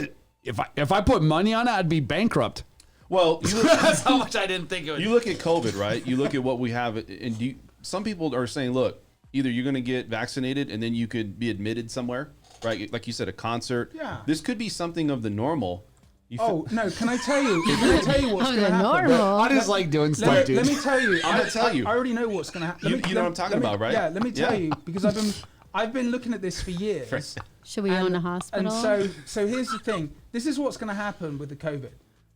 have, if I put money on it, I'd be bankrupt. well, That's how much I didn't think it would. you look at COVID, right? You look at what we have, and some people are saying, look, either you're going to get vaccinated and then you could be admitted somewhere, right? Like you said, a concert. Yeah. This could be something of the normal. Oh, no, can I tell you? Can I tell you what's Oh, going to the happen? normal. I just like doing stuff, Let dude. me tell you. I'm gonna tell you. I already know what's going to happen. You know what I'm talking about, right? Yeah, let me tell Yeah. you because I've been looking at this for years. Should we own a hospital? And so here's the thing. This is what's going to happen with the COVID.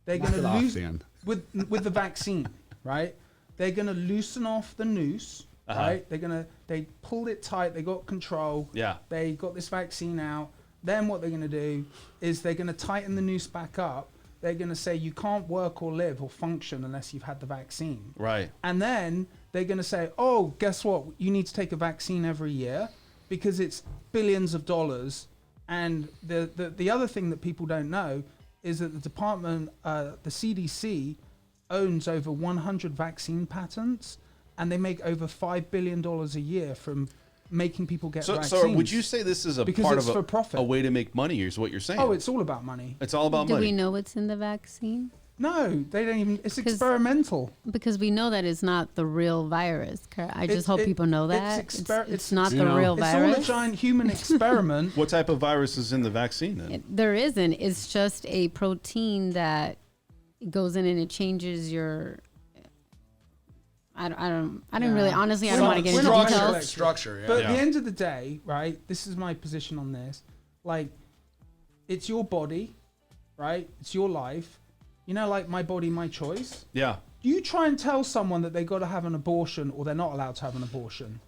They're going it to off, lose Dan. with the vaccine, right? They're going to loosen off the noose, right? They pulled it tight. They got control. Yeah. They got this vaccine out. Then what they're going to do is they're going to tighten the noose back up. They're going to say you can't work or live or function unless you've had the vaccine. Right. And then they're going to say, oh, guess what? You need to take a vaccine every year because it's billions of dollars. And the other thing that people don't know is that the department, the CDC, owns over 100 vaccine patents, and they make over $5 billion a year from making people get vaccines. So would you say this is a Because part it's of for profit. a way to make money, is what you're saying? Oh, it's all about money. It's all about Do money. we know what's in the vaccine? No, they don't even. It's 'Cause- experimental. Because we know that it's not the real virus. I just It- hope it- people know it's that. exper- It's not You the know. real It's virus. all a giant human experiment. What type of virus is in the vaccine then? There isn't. It's just a protein that goes in and it changes your. I don't really, honestly, I don't want to get We're into not details. medical Structure, yeah. But at the end of the day, right? This is my position on this. Like, it's your body, right? It's your life. You know, like my body, my choice. Yeah. You try and tell someone that they got to have an abortion or they're not allowed to have an abortion.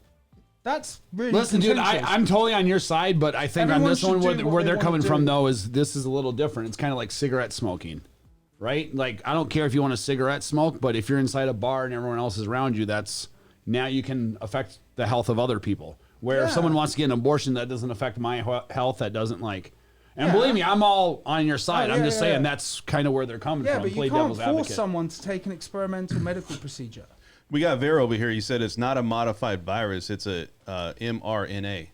That's really Listen, dude, contentious. I'm totally on your side, but I think Everyone on this should one, do what where they they're wanna coming do. from, though, is this is a little different. It's kind of like cigarette smoking, right? Like, I don't care if you want to cigarette smoke, but if you're inside a bar and everyone else is around you, that's now you can affect the health of other people. Where if Yeah. someone wants to get an abortion, that doesn't affect my health, that doesn't like. And Yeah. believe me, I'm all on your side. Oh, I'm yeah, just yeah, saying yeah. that's kind of where they're coming Yeah, from. but Play you can't devil's force advocate. someone to take an experimental medical procedure. We got Vera over here. He said it's not a modified virus. It's a mRNA.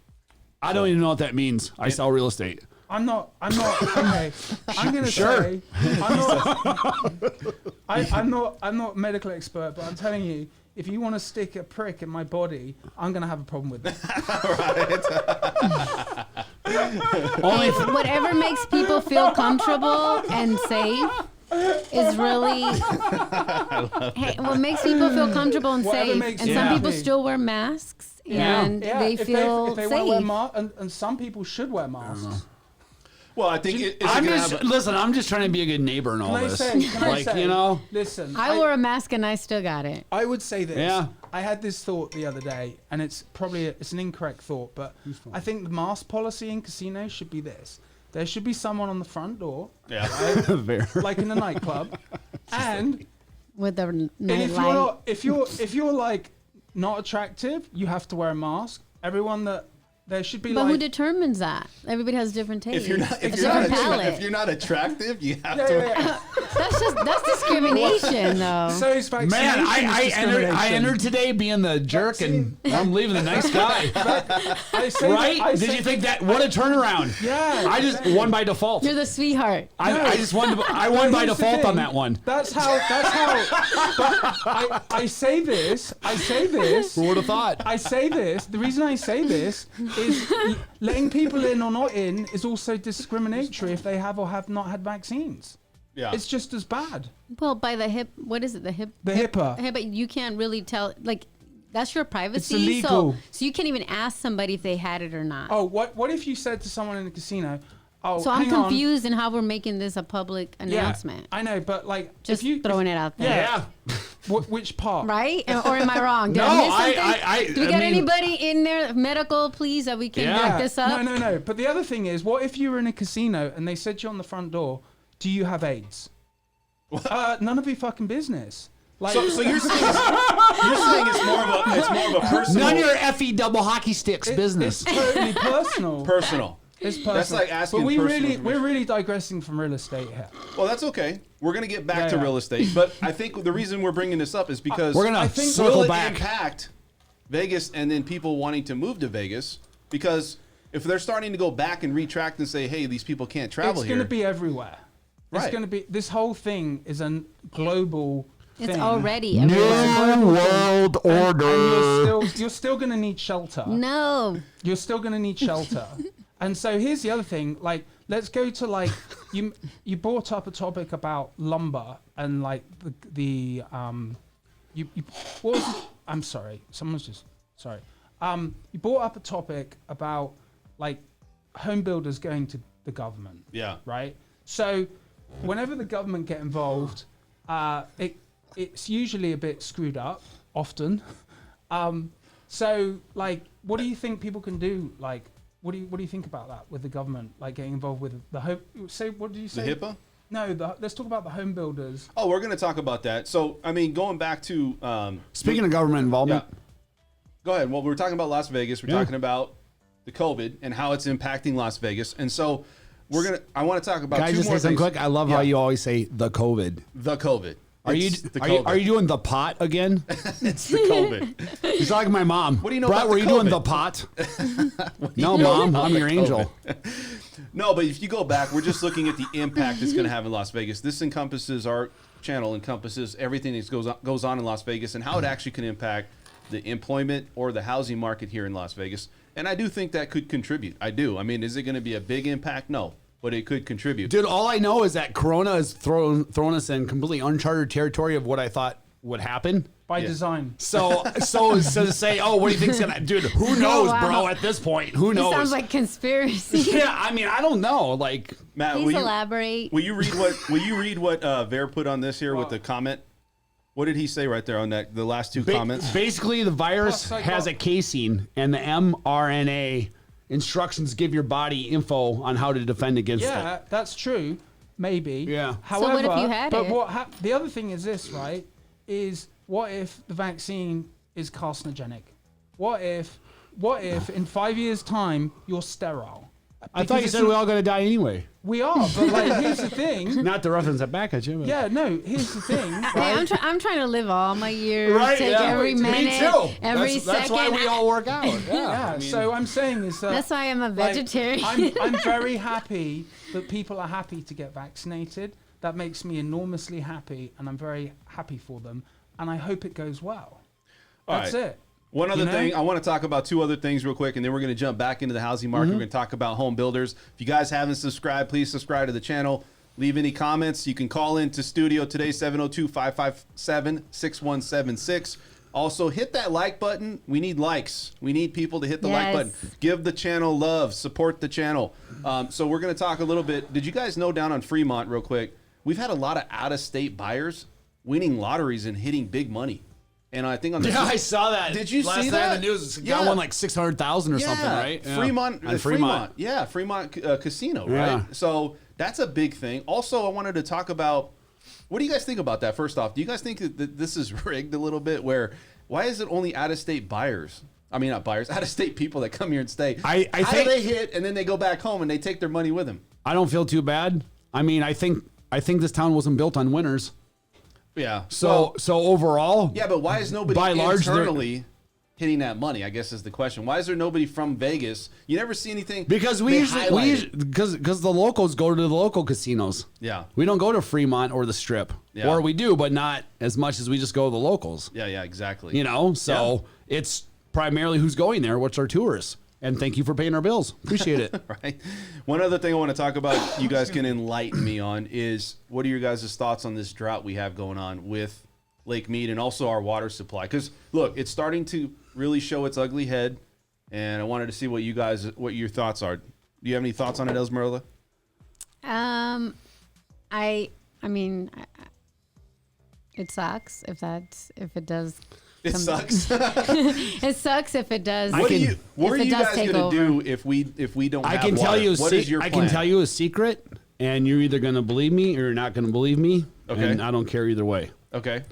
I don't even know what that means. I sell real estate. I'm not, okay. I'm going to say, I'm not a medical expert, but I'm telling you, if you want to stick a prick in my body, I'm going to have a problem with it. Hey, whatever makes people feel comfortable and safe is really hey, what makes people feel comfortable and Whatever safe. makes And you some people happy. still wear masks and they feel if they safe. want to wear masks, and some people should wear masks. Well, I think it's I'm gonna just have listen. I'm just trying to be a good neighbor in all Can I this. say, can I Like say, you know, listen, I wore a mask and I still got it. I would say this. Yeah. I had this thought the other day, and it's probably it's an incorrect thought, but I think the mask policy in casinos should be this: there should be someone on the front door, yeah. like in a nightclub, and With the and night if light. you're if you're like not attractive, you have to wear a mask. Everyone that there should be But like who determines that? Everybody has different tastes. If you're not, a if you're not, different palate. if you're not attractive, you have yeah, to. yeah, yeah. That's discrimination, though. So it's man, vaccination is I discrimination. entered today being the jerk, and I'm leaving the nice guy. I say Right? that- I Did say- you think that? What a turnaround! Yeah, I just exactly. won by default. You're the sweetheart. I just won. I won by Here's the default on thing. that one. That's how. But I say this. Who would have thought? I say this. The reason I say this is letting people in or not in is also discriminatory if they have or have not had vaccines. Yeah. It's just as bad. Well, by the hip, what is it? The hip. The HIPAA. Hey, but you can't really tell. Like, that's your privacy. illegal. So you can't even ask somebody if they had it or not. Oh, what if you said to someone in a casino, "Oh, so I'm hang on." confused in how we're making this a public announcement. I know, but like, Just if you throwing it out there. Yeah. which part? Right? Or am I wrong? Did No, I miss something? Do we I got mean- anybody in there, medical, please, that we can Yeah. back this up? No. But the other thing is, what if you were in a casino and they said to you on the front door, "Do you have AIDS?" None of your fucking business. Like, So you're saying it's more of a personal. None of your FE double hockey sticks business. It's totally personal. personal. It's personal. That's like asking But personal we're really digressing from real estate here. Well, that's okay. We're gonna get back Yeah, to yeah. real estate, but I think the reason we're bringing this up is because We're gonna I think- circle will it back. impact Vegas and then people wanting to move to Vegas because if they're starting to go back and retract and say, "Hey, these people can't travel It's here," going to be everywhere. It's Right. going to be. This whole thing is a global It's thing. already everywhere. New world order. And you're still going to need shelter. No. You're still going to need shelter. And so here's the other thing. Like, let's go to like you brought up a topic about lumber and like the you what was it? I'm sorry. Someone's just sorry. You brought up a topic about like home builders going to the government. Yeah. Right. So whenever the government get involved, it's usually a bit screwed up. Often. So like, what do you think people can do? Like, what do you think about that with the government, like getting involved with the home? Say, what did you the say? HIPAA. No, let's talk about the home builders. Oh, we're going to talk about that. So, I mean, going back to Speaking of government yeah. involvement, Go ahead. Well, we're talking about Las Vegas. We're Yeah. talking about the COVID and how it's impacting Las Vegas. And so I want to talk about can I two just more say something things. quick? I love how you always say the COVID. The COVID. Are you It's the are you, COVID. are you doing the pot again? It's the COVID. You sound like my mom. What do you know Brett, about were the you doing COVID? the pot? No, mom, I'm your angel. No, but if you go back, we're just looking at the impact it's going to have in Las Vegas. This encompasses our channel, encompasses everything that goes on in Las Vegas and how it actually can impact the employment or the housing market here in Las Vegas. And I do think that could contribute. I do. I mean, is it going to be a big impact? No, but it could contribute. Dude, all I know is that Corona has thrown us in completely uncharted territory of what I thought would happen. by design. So to say, oh, what do you think's gonna, dude? Who knows, wow. bro? At this point, who It knows? sounds like conspiracy. Yeah, I mean, I don't know. Like, Matt, Please elaborate. Will you read what Ver put on this here with the comment? What did he say right there on that? The last two comments. basically, the virus Plus, I has got- a casein, and the mRNA instructions give your body info on how to defend against Yeah, it. that's true. Maybe. Yeah. However, what if you had but it? the other thing is this, right? Is what if the vaccine is carcinogenic? What if in 5 years' time you're sterile? I thought you Because said we all gonna die anyway. we are, but like here's the thing. Not to reference that back at you. But. Yeah, no. Here's the thing. Hey, Right? I'm trying to live all my years, Right, take yeah. every Me minute, too. every That's second. why we all work out. Yeah. Yeah. I mean, So I'm saying is that That's why I'm a like, vegetarian. I'm very happy that people are happy to get vaccinated. That makes me enormously happy, and I'm very happy for them. And I hope it goes well. All That's right. it. One other You know? thing, I want to talk about two other things real quick, and then we're going to jump back into the housing market. We're going to talk about home builders. If you guys haven't subscribed, please subscribe to the channel. Leave any comments. You can call into studio today, 702-557-6176. Also, hit that like button. We need likes. We need people to hit the like Yes. button. Give the channel love. Support the channel. So we're going to talk a little bit. Did you guys know down on Fremont, real quick, we've had a lot of out-of-state buyers winning lotteries and hitting big money. And I think on the Yeah, I saw that. Did you last see night that? in the news? Yeah. Got one like 600,000 or something, right? Yeah. Fremont, On Fremont. Yeah, Fremont Casino, right? Yeah. So that's a big thing. Also, I wanted to talk about, what do you guys think about that? First off, do you guys think that this is rigged a little bit? Why is it only out-of-state buyers? I mean, not buyers, out-of-state people that come here and stay. I How think- do they hit and then they go back home and they take their money with them? I don't feel too bad. I mean, I think this town wasn't built on winners. Yeah. So overall, Yeah, but why is nobody By large, they're- internally hitting that money? I guess is the question. Why is there nobody from Vegas? You never see anything because they highlight it. because the locals go to the local casinos. Yeah. We don't go to Fremont or the Strip, Yeah. or we do, but not as much as we just go to the locals. Yeah, exactly. You know, so it's primarily who's going there, which are tourists. And thank you for paying our bills. Appreciate it. Right. One other thing I want to talk about, you guys can enlighten me on, is what are your guys' thoughts on this drought we have going on with Lake Mead and also our water supply? Because look, it's starting to really show its ugly head, and I wanted to see what your thoughts are. Do you have any thoughts on it, Esmeralda? I mean, it sucks if it does. It sucks. It sucks if it does. What are you it does guys take going to over. do if we don't I have can tell water? you. What is your I plan? can tell you a secret, and you're either going to believe me or you're not going to believe me. Okay. And I don't care either way. Okay.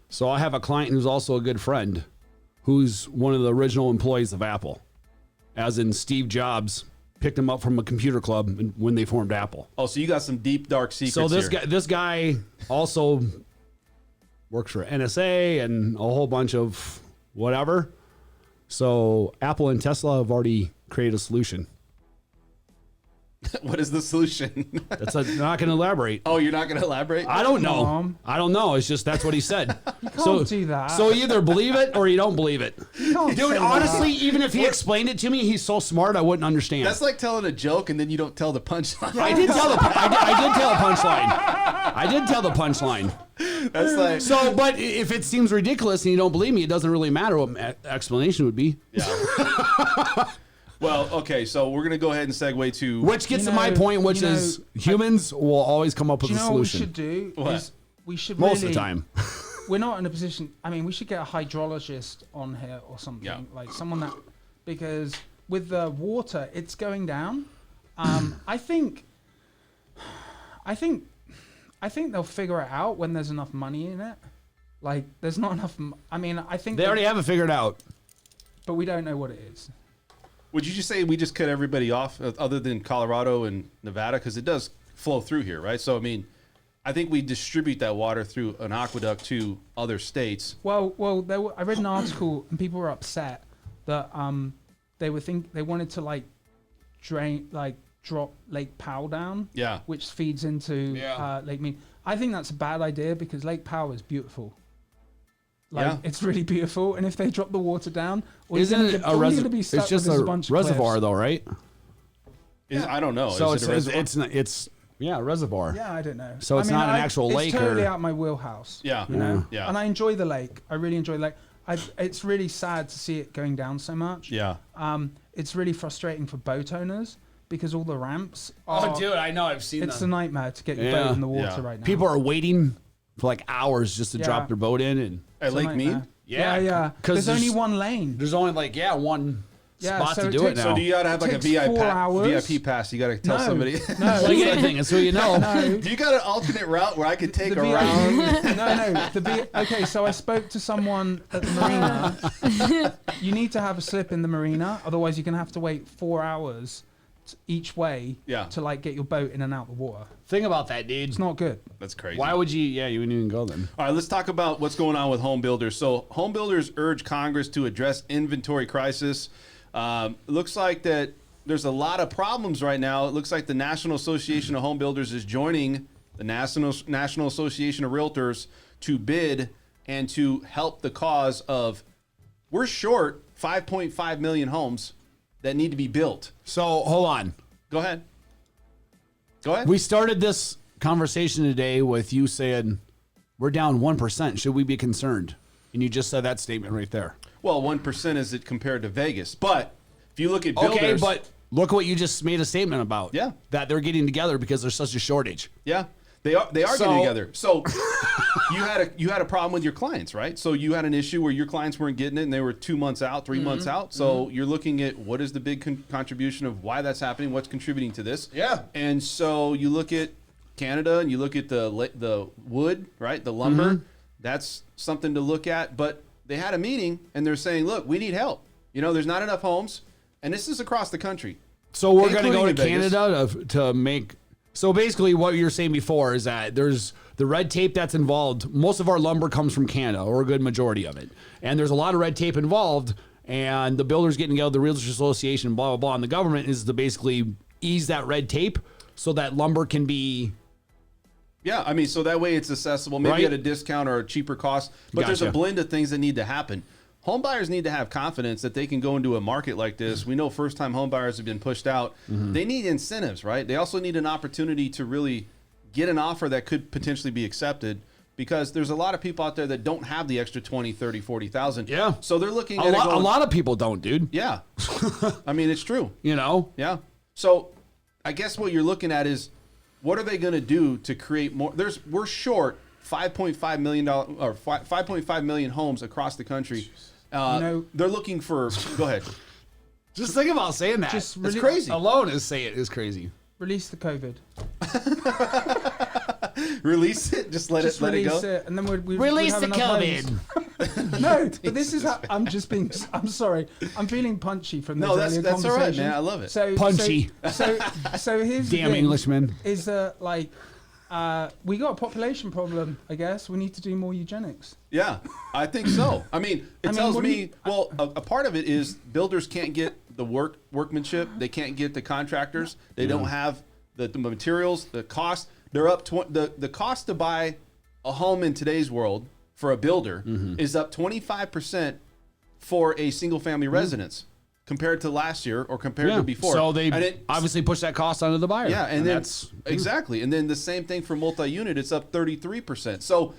So I have a client who's also a good friend, who's one of the original employees of Apple, as in Steve Jobs picked him up from a computer club when they formed Apple. Oh, so you got some deep dark secrets So this here. guy also works for NSA and a whole bunch of whatever. So Apple and Tesla have already created a solution. What is the solution? I'm not going to elaborate. Oh, you're not going to elaborate? I don't know. Mom. I don't know. It's just that's what he said. You can't do that. So either believe it or you don't believe it. can't Dude, say honestly, even if he explained it to me, he's so smart I wouldn't understand. That's like telling a joke and then you don't tell the punchline. I did tell I did tell the punchline. I did tell the punchline. That's like So, but if it seems ridiculous and you don't believe me, it doesn't really matter what my explanation would be. Well, okay, so we're gonna go ahead and segue to Which gets You to my know- point, which you know, is humans will always come up with Do you a know what we solution. should do? What? Is we should Most of really, the time. We're not in a position. I mean, we should get a hydrologist on here or something, Yeah. like someone that, because with the water, it's going down. I think they'll figure it out when there's enough money in it. Like, there's not enough. I mean, I think They already have it figured out. but we don't know what it is. Would you just say we just cut everybody off other than Colorado and Nevada? Because it does flow through here, right? So, I mean, I think we distribute that water through an aqueduct to other states. Well, I read an article and people were upset that they wanted to like drop Lake Powell down, Yeah. which feeds into Lake Mead. I think that's a bad idea because Lake Powell is beautiful. Like, Yeah. it's really beautiful, and if they drop the water down, all you're Isn't gonna it get- a all you're reservoir? gonna be It's stuck just with is a bunch of reservoir, cliffs. though, right? I don't know. So Is it a reservoir? it's Yeah, reservoir. Yeah, I don't know. So it's not an actual lake It's totally or- out my wheelhouse. Yeah. You know? Yeah. And I enjoy the lake. I really enjoy the lake. It's really sad to see it going down so much. Yeah. It's really frustrating for boat owners because all the ramps Oh, dude, I know. I've seen it's them. a nightmare to get your Yeah. boat in the water Yeah. right now. People are waiting for like hours just to Yeah. drop their boat in, and At It's a Lake nightmare. Mead? Yeah. 'cause There's only there's- one lane. there's only like one Yeah, spot so to it do it takes- now. So do you gotta have like a Takes VIP 4 hours. VIP pass? You gotta tell No, somebody. No, like anything, that's who you know. no. Do you got an alternate route where I could take The around? no. Okay, so I spoke to someone at the marina. You need to have a slip in the marina, otherwise you're gonna have to wait 4 hours each way Yeah. to like get your boat in and out the water. Think about that, dude. It's not good. That's crazy. Why would you? Yeah, you wouldn't even go then. All right, let's talk about what's going on with home builders. So, home builders urge Congress to address inventory crisis. Looks like that there's a lot of problems right now. It looks like the National Association of Home Builders is joining the National Association of Realtors to bid and to help the cause of we're short 5.5 million homes that need to be built. So hold on. Go ahead. Go ahead. We started this conversation today with you saying we're down 1%. Should we be concerned? And you just said that statement right there. Well, 1% is it compared to Vegas, but if you look at builders, Okay, but look what you just made a statement about. Yeah. That they're getting together because there's such a shortage. yeah, they are So- getting together. So you had a problem with your clients, right? So you had an issue where your clients weren't getting it, and they were 2 months out, 3 months out. So you're looking at what is the big contribution of why that's happening, what's contributing to this. Yeah. And so you look at Canada, and you look at the wood, right, the lumber. That's something to look at. But they had a meeting, and they're saying, look, we need help. You know, there's not enough homes, and this is across the country. So we're going to go to Including Vegas. Canada to make. So basically, what you were saying before is that there's the red tape that's involved. Most of our lumber comes from Canada, or a good majority of it, and there's a lot of red tape involved. And the builders getting together, the Realtors Association, blah blah blah, and the government is to basically ease that red tape so that lumber can be. Yeah, I mean, so that way it's accessible, maybe Right. at a discount or a cheaper cost. But there's a Gotcha. blend of things that need to happen. Home buyers need to have confidence that they can go into a market like this. We know first-time home buyers have been pushed out. They need incentives, right? They also need an opportunity to really get an offer that could potentially be accepted, because there's a lot of people out there that don't have the extra 20, 30, 40,000. Yeah. So they're looking A at it lot, a going, lot of people don't, dude. yeah. I mean, it's true. You know. Yeah. So I guess what you're looking at is what are they going to do to create more? We're short $5.5 million or 5.5 million homes across the country. They're looking for. Go ahead. Just think about saying that. Just It's crazy. Alone is crazy. Release the COVID. Release it. Just let Just it release go. it, and then we'd Release have the enough COVID. homes. No, but this is how I'm just being. I'm sorry. I'm feeling punchy from this No, that's earlier all right, conversation. man. I love it. So Punchy. So here's the Damn thing, Englishman. Is that like we got a population problem? I guess we need to do more eugenics. Yeah, I think so. I mean, it tells what do me. you- Well, a part of it is builders can't get the workmanship. They can't get the contractors. They don't have the materials. The cost. They're up. The cost to buy a home in today's world for a builder is up 25% for a single family residence compared to last year or compared to before. So they And it- obviously push that cost onto the buyer. yeah, and then that's exactly, and then the same thing for multi-unit. It's up 33%. So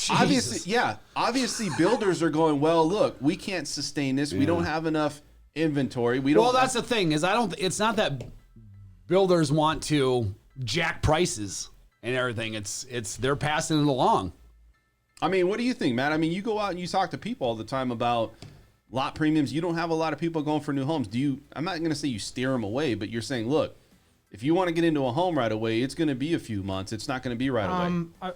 obviously, builders are going, well, look, we can't sustain this. We don't have enough inventory. We don't. Well, that's the thing is it's not that builders want to jack prices and everything. It's they're passing it along. I mean, what do you think, Matt? I mean, you go out and you talk to people all the time about lot premiums. You don't have a lot of people going for new homes. Do you? I'm not going to say you steer them away, but you're saying, look, if you want to get into a home right away, it's going to be a few months. It's not going to be right away.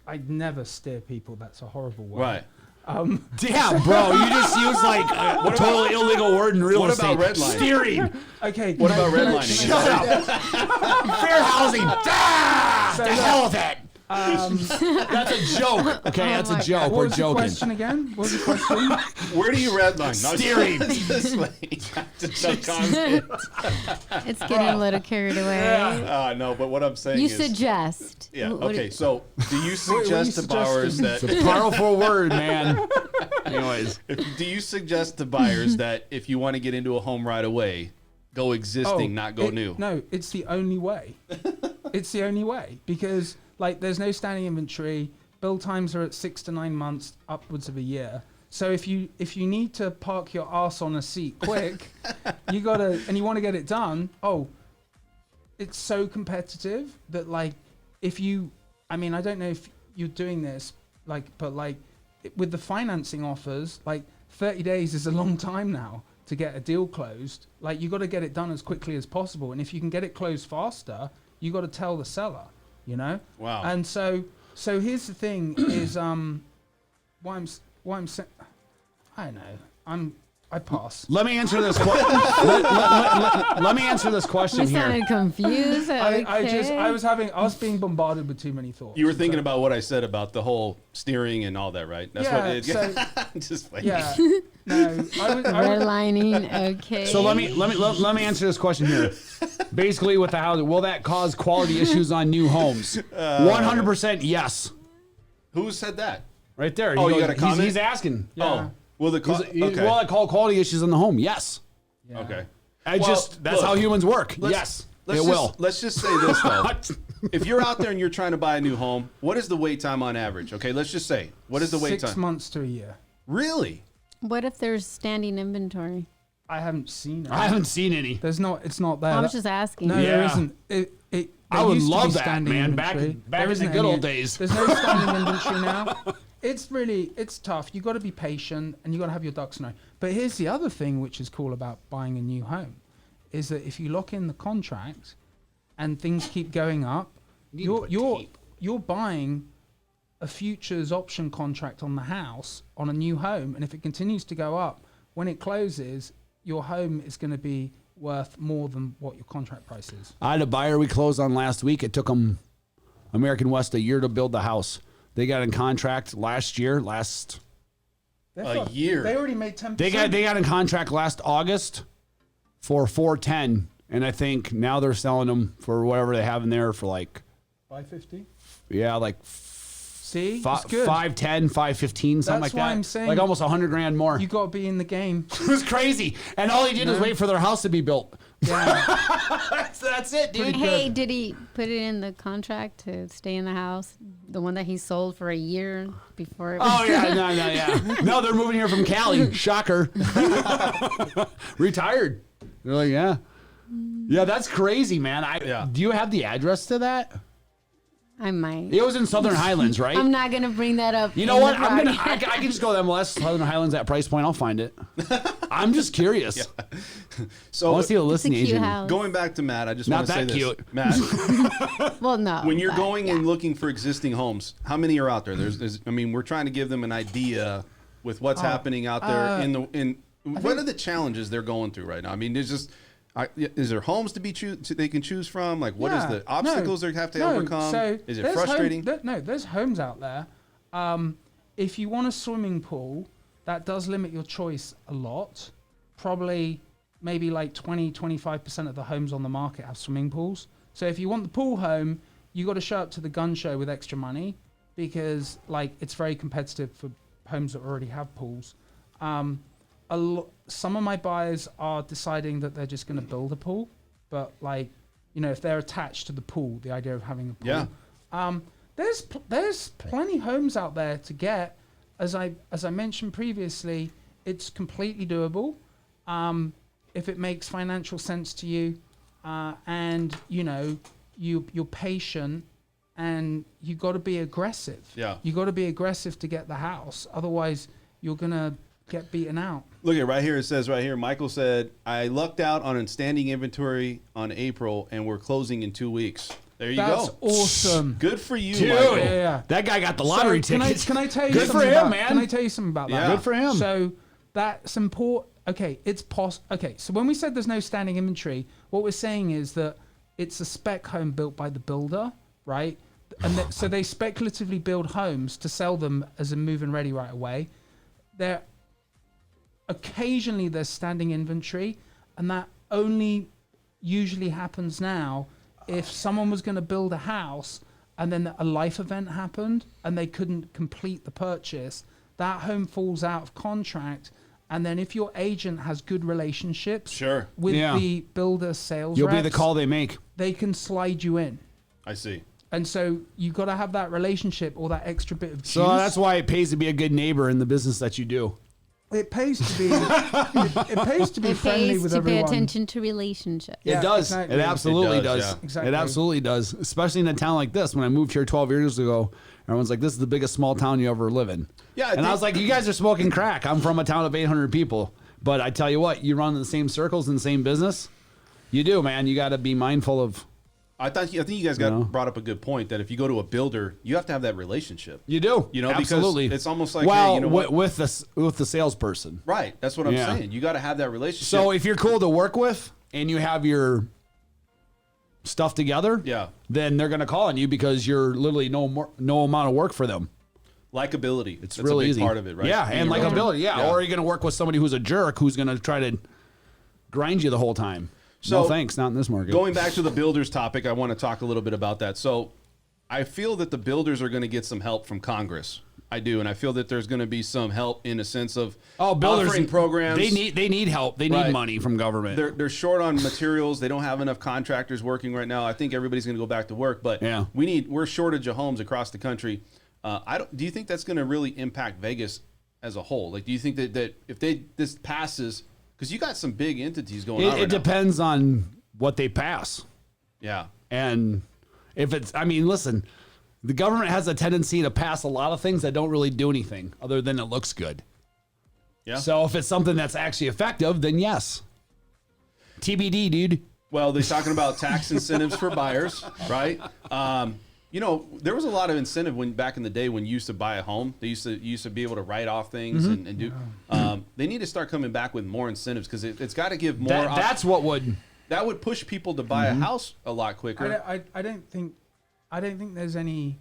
I'd never steer people. That's a horrible word. Right. Damn, bro, you just used like a totally illegal word in real What estate. about redlining? Steering. Okay. What about can I- redlining? Shut up. Fair housing. Ah, the hell with it. That's a joke. Okay, that's a joke. What We're was the joking. question again? What was the question? Where do you redline? No, Steering. this way. Just no comment. It's getting a little carried away. No, but what I'm saying You is. suggest. Yeah. What do Okay. you- So, do you suggest to buyers that? It's a powerful word, man. Anyways, Do you suggest to buyers that if you want to get into a home right away, go existing, not go new. No, it's the only way. It's the only way because like there's no standing inventory. Build times are at 6 to 9 months, upwards of a year. So if you need to park your ass on a seat quick, you gotta and you want to get it done. Oh, it's so competitive that like if you, I mean, I don't know if you're doing this like, but like with the financing offers, like 30 days is a long time now to get a deal closed. Like you got to get it done as quickly as possible. And if you can get it closed faster, you got to tell the seller, you know? Wow. And so here's the thing is, why I'm saying, I don't know. I pass. Let me answer this. Let me answer this question You here. sounded confused. Okay. I was being bombarded with too many thoughts. You were thinking about what I said about the whole steering and all that, right? That's Yeah, what it so- just like, Yeah. No, I would, Redlining. Okay. So let me answer this question here. Basically, with the housing, will that cause quality issues on new homes? 100% yes. Who said that? Right there. Oh, you got a comment? He's asking. Yeah. Oh, well, okay. Will it call quality issues in the home? Yes. yeah. Okay. That's look, how humans work. let's- Yes, Let's it will. Let's just say this though. If you're out there and you're trying to buy a new home, what is the wait time on average? Okay, let's just say, what is the wait 6 time? months to a year. Really? What if there's standing inventory? I haven't seen it. I haven't seen any. There's not. It's not there. I was just asking. No, there Yeah. isn't. There I would used to be love that, standing man. Back inventory. in There the isn't good any- old days. There's no standing inventory now. It's tough. You got to be patient and you got to have your ducks in a row. But here's the other thing which is cool about buying a new home, is that if you lock in the contract, and things keep going up, you're buying a futures option contract on the house on a new home, and if it continues to go up, when it closes, your home is going to be worth more than what your contract price is. I had a buyer we closed on last week. It took them American West a year to build the house. They got in contract last year. A year. They already made 10%. They got in contract last August for $410, and I think now they're selling them for whatever they have in there for like 550. like See, it's good. 510, 515, something like That's that. why I'm saying like almost $100,000 more. You got to be in the game. It was crazy, and all he did was wait for their house to be built. Yeah. That's it, dude. Hey, did he put it in the contract to stay in the house? The one that he sold for a year before it was Oh yeah, no, they're moving here from Cali. Shocker. Retired. They're like, yeah, that's crazy, man. Do you have the address to that? I might. It was in Southern Highlands, right? I'm not gonna bring that up. You know in what? the I podcast. can just go to MLS Southern Highlands at price point. I'll find it. I'm just curious. I So want to see a It's a listing cute agent. house. going back to Matt, I just Not want to say that this. cute. Matt, Well, no. when you're but, going yeah. and looking for existing homes, how many are out there? There's I mean, we're trying to give them an idea with what's happening out there what are the challenges they're going through right now? I mean, there's just is there homes to be they can choose from? Like, what is the obstacles they have to overcome? So is it there's frustrating? There's homes out there. If you want a swimming pool, that does limit your choice a lot. Probably maybe like 25% of the homes on the market have swimming pools. So if you want the pool home, you got to show up to the gun show with extra money because like it's very competitive for homes that already have pools. Some of my buyers are deciding that they're just going to build a pool, but like, you know, if they're attached to the pool, the idea of having a pool. Yeah. There's plenty homes out there to get. As I mentioned previously, it's completely doable. If it makes financial sense to you, and you know, you're patient, and you got to be aggressive. Yeah. You got to be aggressive to get the house. Otherwise, you're gonna get beaten out. Look at right here. It says right here. Michael said, "I lucked out on a standing inventory on April, and we're closing in 2 weeks." There you That's go. awesome. Good for you, Dude, Michael. Yeah. that guy got the lottery So tickets. Can I tell you Good something for him, about, man. Can I tell you something about that? Yeah. Good for him. So that's important. Okay, Okay, so when we said there's no standing inventory, what we're saying is that it's a spec home built by the builder, right? And so they speculatively build homes to sell them as a move-in ready right away. Occasionally there's standing inventory, and that only usually happens now if someone was going to build a house and then a life event happened and they couldn't complete the purchase. That home falls out of contract, And then if your agent has good relationships Sure. with Yeah. the builder sales You'll reps, be the call they make. they can slide you in. I see. And so you got to have that relationship or that extra bit of juice. So that's why it pays to be a good neighbor in the business that you do. it pays to be it pays to be It friendly pays with to pay everyone. attention to relationships. Yeah, it does. exactly. It absolutely It does, does. yeah. Exactly. It absolutely does. Especially in a town like this. When I moved here 12 years ago, everyone's like, "This is the biggest small town you ever live in." Yeah, I and I think- was like, "You guys are smoking crack. I'm from a town of 800 people." But I tell you what, you run in the same circles in the same business. You do, man. You got to be mindful of. I think you guys brought up a good point that if you go to a builder, you have to have that relationship. You do. You know, absolutely. because it's almost like, well, hey, you know what? with the salesperson. Right. That's what I'm Yeah. saying. You got to have that relationship. So if you're cool to work with and you have your stuff together, Yeah. then they're gonna call on you because you're literally no amount of work for them. likability. It's That's really a big easy. part of it, right? Yeah, and Being around- likability. Yeah. Or are you gonna work with somebody who's a jerk who's gonna try to grind you the whole time? So, no thanks, not in this market. Going back to the builders topic, I want to talk a little bit about that. So I feel that the builders are going to get some help from Congress. I do, and I feel that there's going to be some help in a sense of builders offering programs. They need help. They need Right. money from government. They're short on materials. They don't have enough contractors working right now. I think everybody's going to go back to work, but Yeah. we're shortage of homes across the country. Do you think that's going to really impact Vegas as a whole? Like, do you think that if this passes, because you got some big entities going on right it now. depends on what they pass. Yeah. And if it's, I mean, listen, the government has a tendency to pass a lot of things that don't really do anything other than it looks good. Yeah. So if it's something that's actually effective, then yes. TBD, dude. Well, they're talking about tax incentives for buyers, right? You know, there was a lot of incentive back in the day when you used to buy a home. They used to be able to write off things Mm-hmm. and do. They need to start coming back with more incentives because it's got to give more. That's what would. That would push people to buy Mm-hmm. a house a lot quicker. I don't think there's any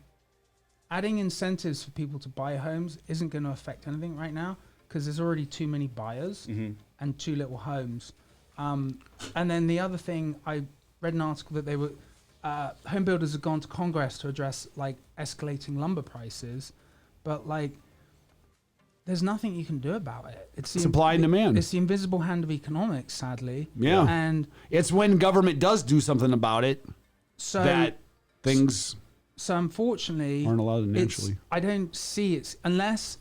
adding incentives for people to buy homes isn't going to affect anything right now because there's already too many buyers and too little homes. And then the other thing, I read an article that they were home builders have gone to Congress to address like escalating lumber prices, but like there's nothing you can do about it. It's the Supply and demand. It's the invisible hand of economics, sadly. Yeah. And It's when government does do something about it so that things So unfortunately, aren't allowed it's- naturally. I don't see it unless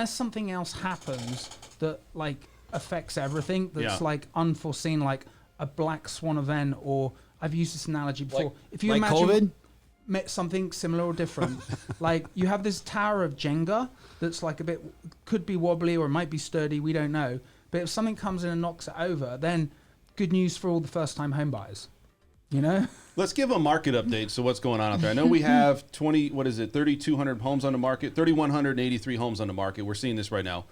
something else happens that like affects everything. That's Yeah. like unforeseen, like a black swan event, or I've used this analogy before. Like- if you like imagine COVID? something similar or different, like you have this tower of Jenga that's like a bit could be wobbly or it might be sturdy. We don't know. But if something comes in and knocks it over, then good news for all the first-time home buyers. You know. Let's give a market update. So what's going on out there? I know we have 3,200 homes on the market, 3,183 homes on the market. We're seeing this right now.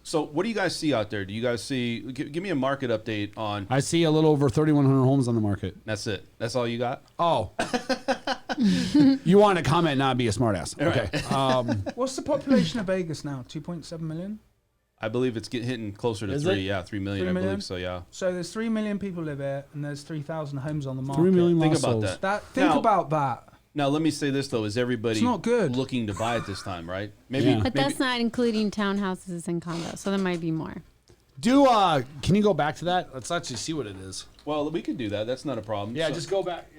So what do you guys see out there? Do you guys see, give me a market update on, I see a little over 3,100 homes on the market. that's it. That's all you got? Oh. You want to comment, not be a smartass. Okay. What's the population of Vegas now? 2.7 million. I believe it's hitting closer to Is 3. it? Yeah, 3 million, 3 I million? believe. So yeah. So there's 3 million people live here, and there's 3,000 homes on the market. 3 million Think lost about souls. that. Think Now- about that. Now let me say this though: is everybody It's not good. looking to buy at this time, right? Maybe. Yeah. But maybe that's not including townhouses and condos, so there might be more. Can you go back to that? Let's actually see what it is. well, we could do that. That's not a problem. Yeah, So- just go back.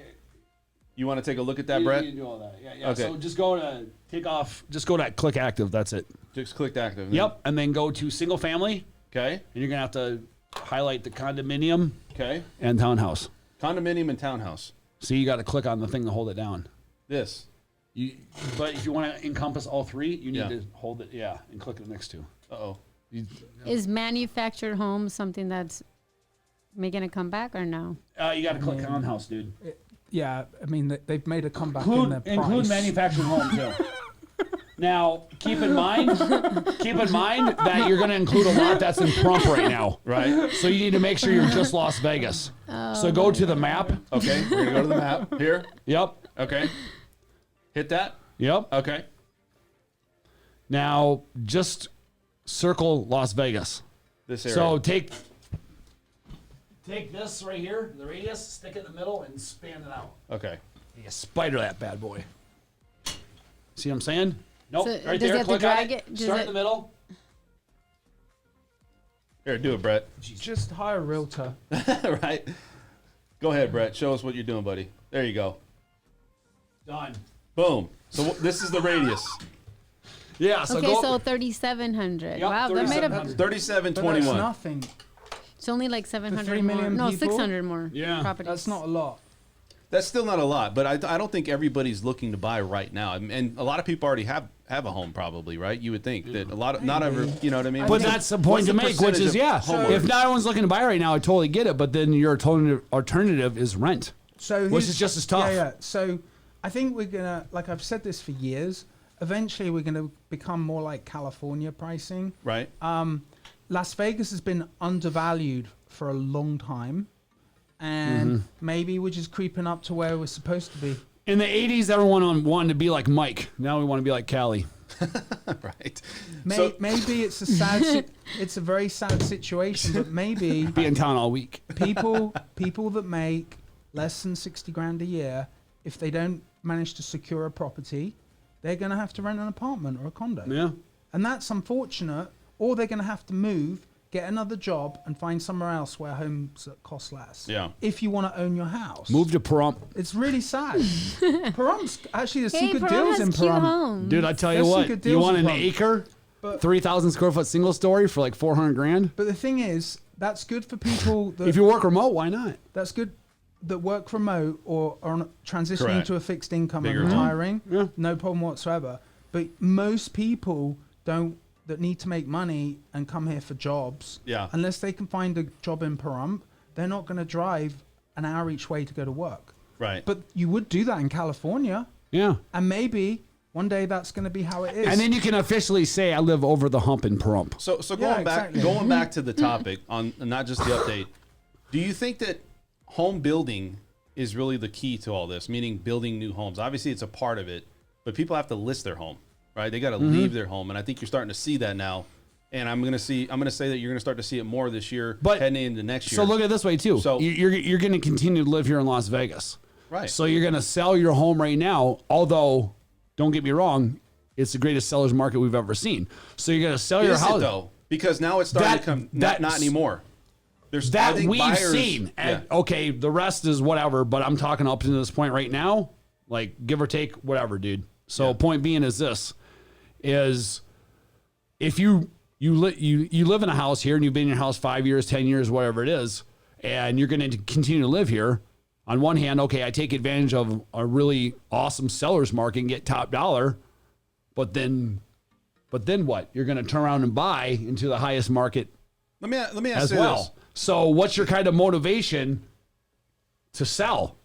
You want to take a look at that, You Brett? can do all that. Yeah. Okay. So just go to take off. Just go to click active. That's it. Just clicked active. Yep. And then go to single family. Okay. And you're gonna have to highlight the condominium Okay. and townhouse. Condominium and townhouse. So you got to click on the thing to hold it down. This. But if you want to encompass all three, you need Yeah. to hold it. Yeah, and click it next to. Uh-oh. Is manufactured homes something that's making a comeback or no? You got to click townhouse, dude. Yeah, I mean they've made a comeback in their price. Include manufactured homes too. Now, keep in mind that you're going to include a lot that's in Prump right now. Right. So you need to make sure you're just Las Vegas. So go to the map. Okay. We're gonna go to the map here. Yep. Okay. Hit that. Yep. Okay. Now, just circle Las Vegas. This area. So take this right here, the radius, stick it in the middle, and span it out. Okay. You spider that bad boy. See what I'm saying? Nope. So right does it there. have to Click on drag it. it? Does Start it- in the middle. Here, do it, Brett. Just hire a realtor. Right. Go ahead, Brett. Show us what you're doing, buddy. There you go. Done. Boom. So this is the radius. Yeah. So Okay, go. so 3,700. Yep, Wow, that made a. 3,700. 3721. That's nothing. It's only like 700 3 more. million No, people? 600 more. Yeah. properties. That's not a lot. That's still not a lot, but I don't think everybody's looking to buy right now. And a lot of people already have a home, probably, right? You would think that a lot of not every, you know what I mean? But that's the point What's to the make, which percentage is of homeowners? if not everyone's looking to buy right now, I totally get it. But then your alternative is rent, So which here's- is just as tough. Yeah, yeah. So I think we're gonna, like I've said this for years. Eventually, we're gonna become more like California pricing. right. Las Vegas has been undervalued for a long time, and maybe we're just creeping up to where we're supposed to be. In the '80s, everyone wanted to be like Mike. Now we want to be like Callie. Right. Maybe it's a it's a very sad situation, but maybe Be in town all week. people that make less than 60 grand a year, if they don't manage to secure a property, they're going to have to rent an apartment or a condo. Yeah. And that's unfortunate, or they're going to have to move, get another job, and find somewhere else where homes cost less. Yeah. If you want to own your house. Move to Pahrump. It's really sad. Pahrum's actually, there's some Hey, good Pahrump deals has in cute Pahrump. homes. Dude, I tell you There's some what, good you deals want in an Pahrump. acre, But- 3,000 square foot single story for like 400 grand? But the thing is, that's good for people that If you work remote, why not? that's good that work remote or are transitioning Correct. to a fixed income Bigger and home. retiring. Yeah. No problem whatsoever. But most people that need to make money and come here for jobs. Yeah. Unless they can find a job in Pahrump, they're not going to drive an hour each way to go to work. Right. But you would do that in California, Yeah. and maybe one day that's going to be how it is. And then you can officially say, I live over the hump in Pahrump. So Yeah, going exactly. back to the topic on not just the update. Do you think that home building is really the key to all this? Meaning building new homes. Obviously, it's a part of it, but people have to list their home, right? They got to leave their home, and I think you're starting to see that now. And I'm gonna say that you're gonna start to see it more this year, But- heading into next year. So look at it this way too. So- You're going to continue to live here in Las Vegas. Right. So you're going to sell your home right now, although don't get me wrong, it's the greatest seller's market we've ever seen. So you're going to sell your Is house it though? Because now it's starting That- to come. that- Not anymore. I that think we've buyers- seen. And Yeah. okay, the rest is whatever, but I'm talking up to this point right now, like give or take whatever, dude. So point being is this is if you live in a house here and you've been in your house 5 years, 10 years, whatever it is, and you're going to continue to live here. On one hand, okay, I take advantage of a really awesome seller's market and get top dollar, but then what? You're going to turn around and buy into the highest market Let me ask as you well. this. So what's your kind of motivation to sell?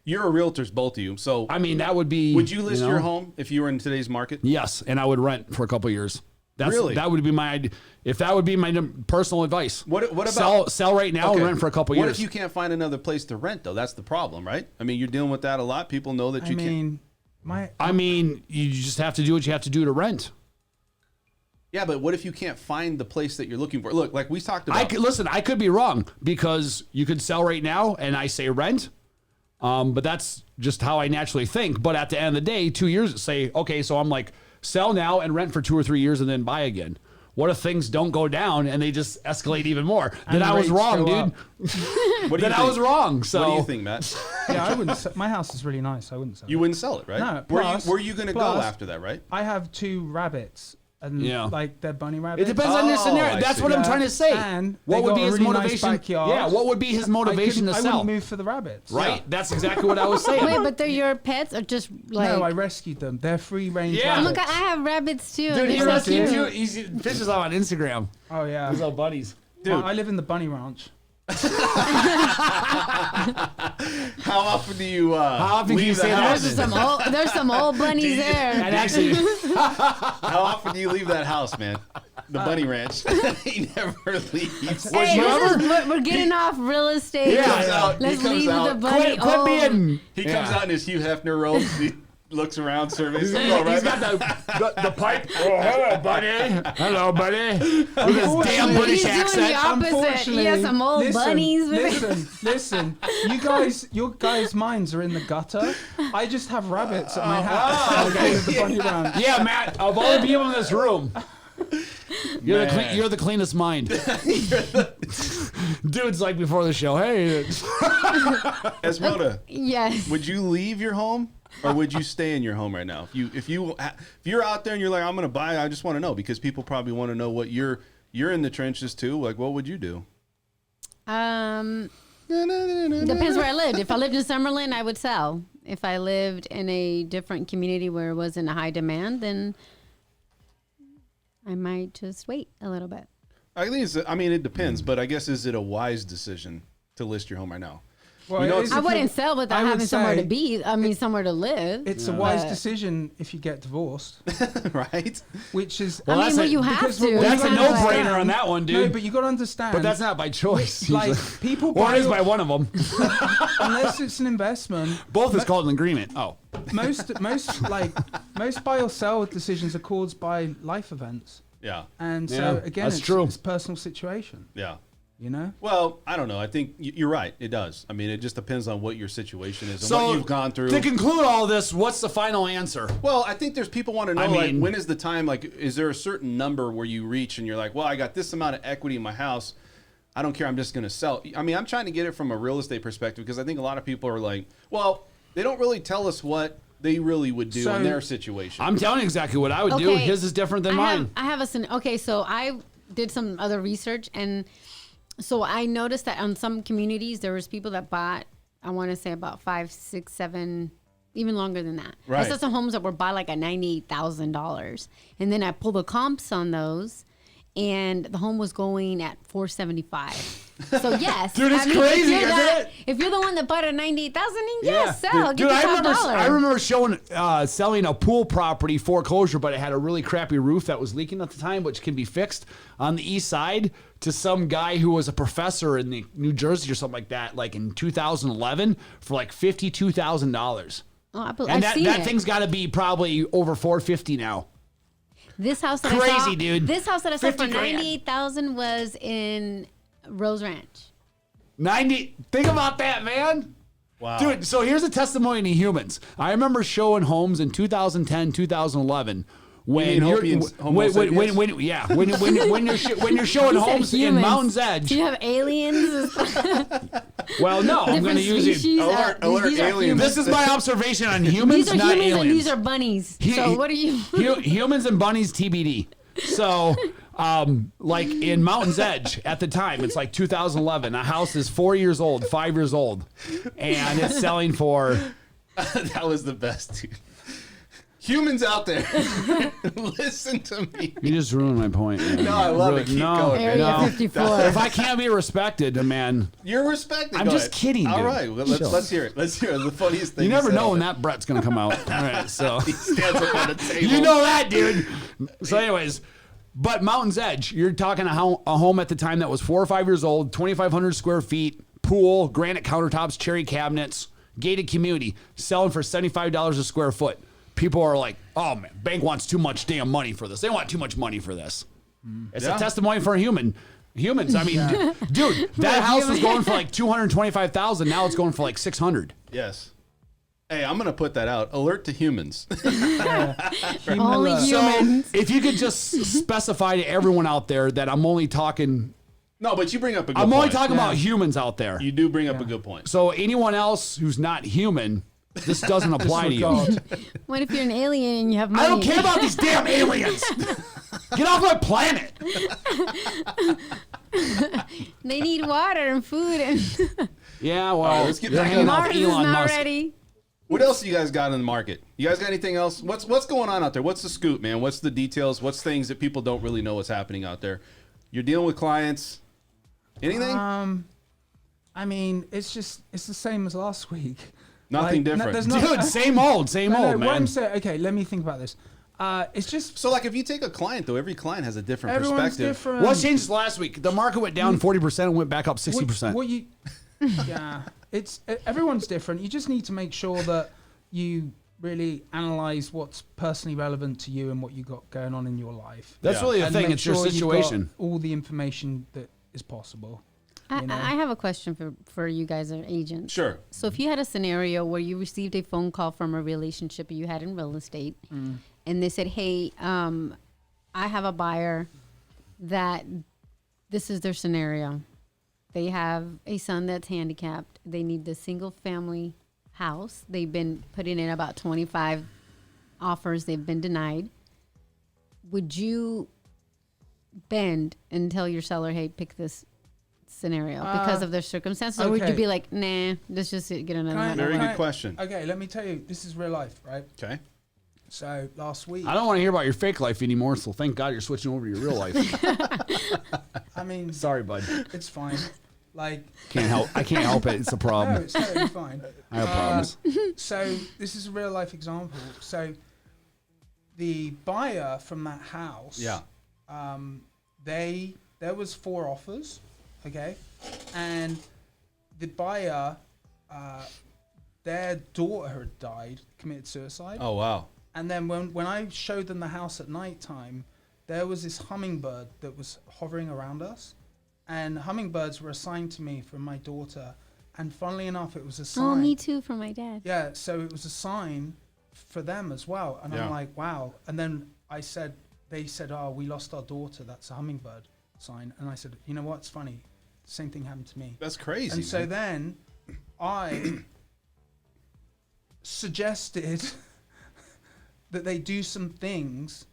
You're a realtors, both of you. So I mean, that would be. would you list know? your home if you were in today's market? Yes, and I would rent for a couple of years. Really? That would be my idea. If that would be my personal advice. What about sell right now and rent for a couple What years? if you can't find another place to rent though? That's the problem, right? I mean, you're dealing with that a lot. People know that I you can't. mean, I mean, you just have to do what you have to do to rent. Yeah, but what if you can't find the place that you're looking for? Look, like we talked about. I could be wrong because you could sell right now and I say rent. But that's just how I naturally think. But at the end of the day, 2 years, say, okay, so I'm like, sell now and rent for 2 or 3 years and then buy again. What if things don't go down and they just escalate even more? Then I was rates wrong, go dude. up. What do Then you I think? was wrong. So What do you think, Matt? yeah, I wouldn't. My house is really nice. I wouldn't sell You it. wouldn't sell it, right? No, Where you going to go plus- after that, right? I have 2 rabbits, and Yeah. like they're bunny it rabbits. depends on your Oh, scenario. I That's see. what I'm Yeah. trying to say. And What they would got be a his really nice motivation? backyard. Yeah, what would be his motivation to I sell? wouldn't move for the rabbits. Right? That's exactly what I was saying. Wait, but they're your pets or just like? No, I rescued them. They're free range Yeah. Oh my rabbits. god, I have rabbits too. Dude, he They're so rescued cute. two. He fishes on Instagram. Oh yeah. His little buddies. I live in the bunny ranch. How often do you How often do you leave say the that? house? There's some old bunnies there. And actually, How often do you leave that house, man? The bunny ranch. He never leaves. Hey, Remember? we're getting off real estate. Yeah. comes out- he Let's comes leave out. the bunny. quit being. He comes out in his Hugh Hefner robe. He looks around, surveys. He's All right, got the pipe. Oh, hello, buddy. Hello, buddy. With his damn Unfortunately- British He's doing accent. the opposite. He has some old bunnies. Listen. Your guys' minds are in the gutter. I just have rabbits at my house. I go to the bunny ranch. Yeah, Matt. Of all the people in this room, man. You're the cleanest mind. Dude's like before the show, hey. Esmeralda, Yes. would you leave your home or would you stay in your home right now? If you're out there and you're like, I'm gonna buy, I just want to know, because people probably want to know what you're in the trenches too. Like, what would you do? Depends where I lived. If I lived in Summerlin, I would sell. If I lived in a different community where it wasn't a high demand, then I might just wait a little bit. I think it depends, but I guess, is it a wise decision to list your home right now? Well, You know, it is I if you- wouldn't sell without I would having somewhere to say be. I mean, somewhere to live. It's a wise But- decision if you get divorced, Right? which is. Well, I mean, well, you have because to. what That's a you gotta no-brainer understand- on that one, dude. No, but you got to understand. But that's not by choice. Like, usually. people Or buy it is by one of them. unless it's an investment. Both is called an agreement. Oh. Most buy or sell decisions are caused by life events, Yeah. and so Yeah, again, that's it's, true. it's personal situation. Yeah. You know. Well, I don't know. I think you're right. It does. I mean, it just depends on what your situation is and So what you've gone through. to conclude all this, what's the final answer? Well, I think there's people want to know, I like, mean- when is the time? Like, is there a certain number where you reach and you're like, well, I got this amount of equity in my house. I don't care. I'm just going to sell. I mean, I'm trying to get it from a real estate perspective because I think a lot of people are like, well, they don't really tell us what they really would do So- in their situation. I'm telling you exactly what I would do. Okay. His is different than mine. I have okay, so I did some other research, and so I noticed that on some communities there was people that bought, I want to say about 5, 6, 7, even longer than that. I Right. saw some homes that were bought like at $98,000, and then I pulled the comps on those, and the home was going at $475. So yes, Dude, it's crazy, If you're, isn't it? if you're the one that bought at $98,000, then yes, sell. Dude, Get the top dollar. I remember selling a pool property foreclosure, but it had a really crappy roof that was leaking at the time, which can be fixed on the east side, to some guy who was a professor in New Jersey or something like that, like in 2011, for like $52,000. Oh, And I've that, seen that it. thing's got to be probably over $450 now. This house that I Crazy, saw, dude. This house that I saw for 50 grand. $98,000 was in Rose Ranch. 90. Think about that, man. Wow. Dude, so here's a testimony to humans. I remember showing homes in 2010, 2011. When mean you're Homo sapiens? when you're showing You said homes in humans. Mountain's Edge. Do you have aliens? Well, no, I'm going to use it. Alert these are aliens. humans. This is my observation on humans, These are not humans aliens. and these are bunnies. So what are you? Humans and bunnies TBD. So, like in Mountain's Edge at the time, it's like 2011. A house is 4 years old, 5 years old, and it's selling for. That was the best, dude. Humans out there, listen to me. You just ruined my point. Man. No, I love it. Keep going. Area No. 54. If I can't be respected, man, You're respected. I'm Go just ahead. kidding, All dude. right, well, Chill. let's hear it. Let's hear it. The funniest thing you never said know all when day. that Brett's gonna come out. All right, so He stands up on the table. you know that, dude. So, anyways, but Mountain's Edge, you're talking a home at the time that was 4 or 5 years old, 2,500 square feet, pool, granite countertops, cherry cabinets, gated community, selling for $75 a square foot. People are like, oh man, bank wants too much damn money for this. They want too much money for this. It's Yeah. a testimony for a human. Humans, I mean, dude, that house was going for like $225,000. Now it's going for like $600. Yes. Hey, I'm gonna put that out. Alert to humans. Only humans. If you could just specify to everyone out there that I'm only talking, No, but you bring up a good I'm point. only talking about humans out there. You do bring up a good point. So anyone else who's not human, this doesn't apply to you. God. What if you're an alien and you have money? I don't care about these damn aliens. Get off my planet. They need water and food, and Yeah, well, let's get you're back hanging on off Mars is Elon not Musk. ready. What else you guys got in the market? You guys got anything else? What's going on out there? What's the scoop, man? What's the details? What's things that people don't really know what's happening out there? You're dealing with clients. Anything? I mean, it's the same as last week. Nothing different. there's Dude, same old, no, man. What I'm saying, okay, let me think about this. It's just So, like, if you take a client, though, every client has a different everyone's perspective. different. What changed last week? The market went down 40% and went back up 60%. What you? Yeah, it's everyone's different. You just need to make sure that you really analyze what's personally relevant to you and what you got going on in your life. That's Yeah. really the And thing. make It's your sure you've got situation. all the information that is possible. You know? I have a question for you guys as agents. Sure. So if you had a scenario where you received a phone call from a relationship you had in real estate, and they said, "Hey, I have a buyer. that this is their scenario. They have a son that's handicapped. They need the single family house. They've been putting in about 25 offers. They've been denied. Would you bend and tell your seller, hey, pick this scenario because of their circumstances? Or would you okay. be like, nah, let's just get another one? Very good question. Okay, let me tell you, this is real life, right? Okay. So last week, I don't want to hear about your fake life anymore, so thank God you're switching over to your real life. I mean, Sorry, bud. it's fine. Like, I can't help it. It's a no, problem. it's totally fine. I have problems. So this is a real life example. So the buyer from that house, Yeah. there was 4 offers, okay, and the buyer, their daughter had died, committed suicide. Oh, wow. And then when I showed them the house at night time, there was this hummingbird that was hovering around us. And hummingbirds were assigned to me from my daughter. And funnily enough, it was a sign. Oh, me too, for my dad. Yeah, so it was a sign for them as well. And Yeah. I'm like, wow. And then they said, oh, we lost our daughter. That's a hummingbird sign. And I said, you know what? It's funny. Same thing happened to me. That's crazy. And so man. then I suggested that they do some things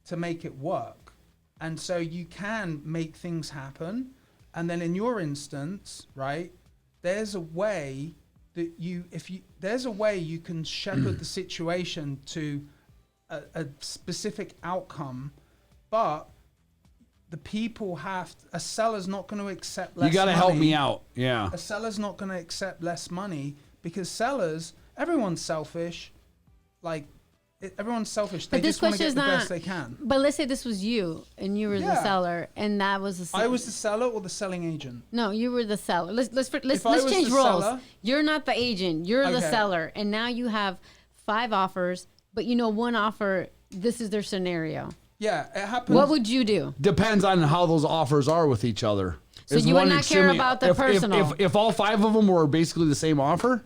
to make it work. And so you can make things happen. And then in your instance, right, there's a way that there's a way you can shepherd the situation to a specific outcome, but the people a seller's not going to accept less You got to money. help me out. Yeah. A seller's not going to accept less money because sellers, everyone's selfish. Like, everyone's selfish. They But this just want to question get is the not. best they can. But let's say this was you and you were the Yeah. seller, and that was the. I was the seller or the selling agent? No, you were the seller. Let's If I was change the roles. seller- You're not the agent. You're the Okay. seller, and now you have 5 offers. But one offer. This is their scenario. Yeah, it happens. What would you do? Depends on how those offers are with each other. So Is you would one not care about the personal? If all 5 of them were basically the same offer,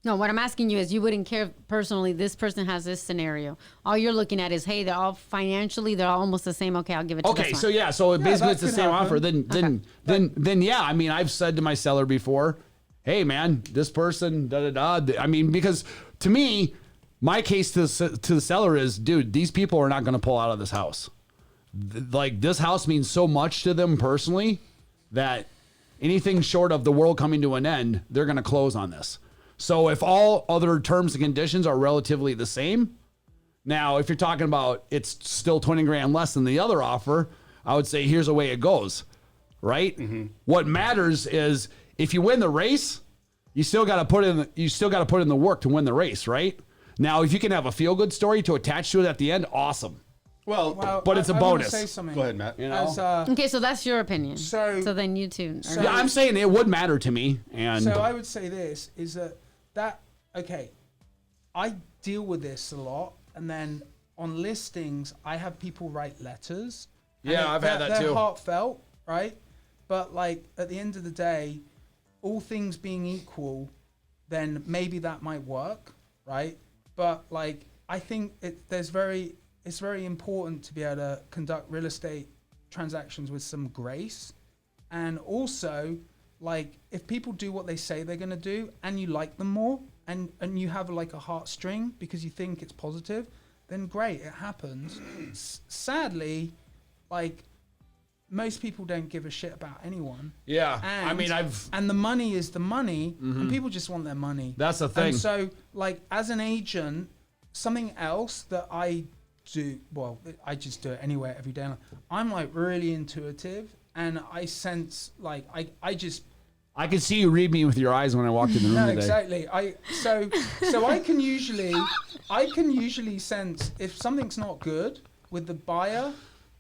No, what I'm asking you is you wouldn't care if personally this person has this scenario. All you're looking at is, hey, they're all financially, they're all almost the same. Okay, I'll give it to okay, this so one. yeah, so basically that it's the could same happen. offer. Then yeah, I mean, I've said to my seller before, hey man, this person, da da da. I mean, because to me, my case to the seller is, dude, these people are not going to pull out of this house. Like, this house means so much to them personally that anything short of the world coming to an end, they're going to close on this. So if all other terms and conditions are relatively the same, now if you're talking about it's still 20 grand less than the other offer, I would say here's the way it goes, right? Mm-hmm. What matters is if you win the race, you still got to put in the work to win the race, right? Now, if you can have a feel good story to attach to it at the end, awesome. Well, But it's a I wanna bonus. say something. go ahead, Matt. You know? As, Okay, so that's your opinion. So- then you two. so- Yeah, I'm saying it would matter to me, and So I would say this is that okay, I deal with this a lot, and then on listings I have people write letters. and Yeah, I've had that they're too. heartfelt, right? But like at the end of the day, all things being equal, then maybe that might work, right? But like I think it's very important to be able to conduct real estate transactions with some grace, and also like if people do what they say they're going to do and you like them more and you have like a heartstring because you think it's positive, then great, it happens. Sadly, like most people don't give a shit about anyone. yeah, And, I mean, and the money is the money, and people just want their money. That's the thing. And so, like, as an agent, something else that I do, well, I just do it anyway every day. I'm like really intuitive, and I sense like I could see you read me with your eyes when I walked in the room no, today. exactly. So I can usually sense if something's not good with the buyer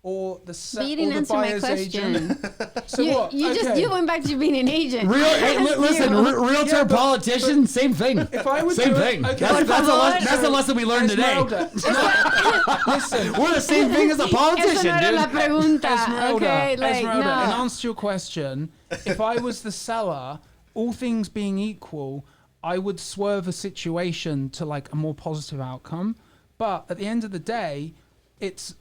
or the But you didn't or the answer my buyer's question. agent. So You, what? you just Okay. you went back to being an agent. Listen, realtor, Yeah, but- politician, same thing. If I would Same do it- thing. okay. That's the lesson we learned today. Esmeralda, listen, We're the same thing as a Eso politician, no era la dude. pregunta. Esmeralda, Okay, like Esmeralda, in no. answer to your question, if I was the seller, all things being equal, I would swerve a situation to like a more positive outcome. But at the end of the day, it's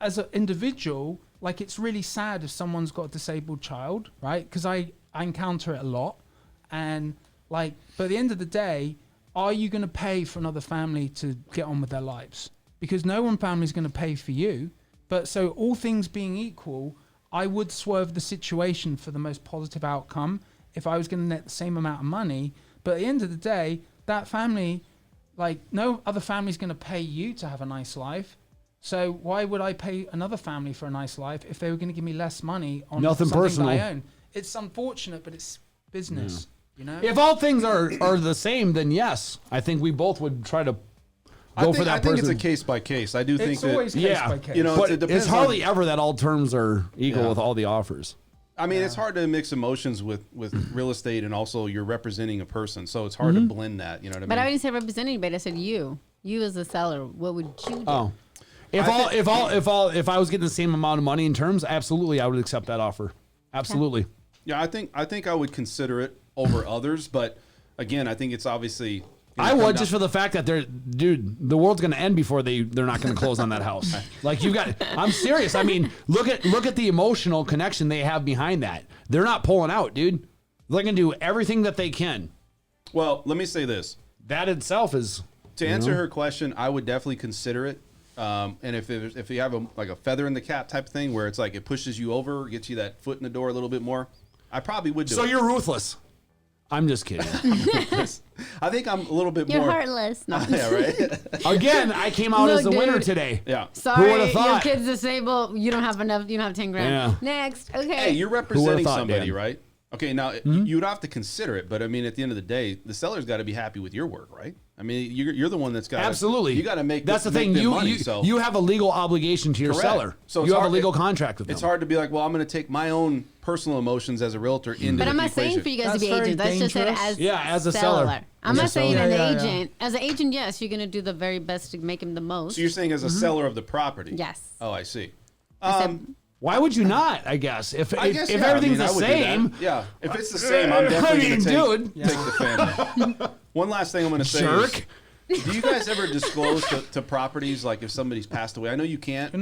as an individual, like it's really sad if someone's got a disabled child, right? Because I encounter it a lot, and like, but at the end of the day, are you going to pay for another family to get on with their lives? Because no one family is going to pay for you. But so all things being equal, I would swerve the situation for the most positive outcome if I was going to net the same amount of money. But at the end of the day, that family, like no other family is going to pay you to have a nice life. So why would I pay another family for a nice life if they were going to give me less money on Nothing something personal. that I own? It's unfortunate, but it's business. You know? If all things are the same, then yes, I think we both would try to go for that I think person. it's a case by case. I do think It's that always case Yeah. by case. You know, but it depends it's hardly on- ever that all terms are equal Yeah. with all the offers. I mean, it's hard to mix emotions with real estate, and also you're representing a person, so it's hard to blend that. You know what I mean? But I didn't say represent anybody. I said you. You as a seller. What would you do? Oh, if I was getting the same amount of money in terms, absolutely, I would accept that offer. Absolutely. Yeah, I think I would consider it over others, but again, I think it's obviously. I would, just for the fact that dude, the world's gonna end before they're not gonna close on that house. Like I'm serious. I mean, look at the emotional connection they have behind that. They're not pulling out, dude. They're gonna do everything that they can. Well, let me say this. That itself is To answer her question, I would definitely consider it. And if you have a feather in the cap type of thing where it's like it pushes you over, gets you that foot in the door a little bit more, I probably would do it. so you're ruthless. I'm just kidding. I think I'm a little bit You're more. heartless. No. Yeah, right. Again, I came out Look, as the winner dude. today. Yeah. Sorry, would've your thought? kid's disabled. You don't have enough. You don't have 10 grand. Yeah. Next. Okay. Hey, you're representing thought, somebody, Dan? right? Okay, now you would have to consider it, but I mean, at the end of the day, the seller's got to be happy with your work, right? I mean, you're the one that's got Absolutely. You got to make. That's the make thing. them You money, you, so you have a legal obligation to your Correct. seller. So it's you have a hard- legal contract with them. it's hard to be like, well, I'm going to take my own personal emotions as a realtor into But the I'm not equation. saying for you guys That's to be very agents. That's just said dangerous. as as a seller. I'm not As a saying seller. an Yeah, yeah, yeah. agent. As an agent, yes, you're gonna do the very best to make him the most. So you're saying as a seller of the property? Yes. Oh, I see. I said, Why would you not? I guess if I guess, if yeah, everything's I mean, I the would do that. same, Yeah, if it's the same, I'm definitely I mean, going to dude. take the family. One last thing I'm going to say jerk. is, do you guys ever disclose to properties like if somebody's passed away? I know you can't. You're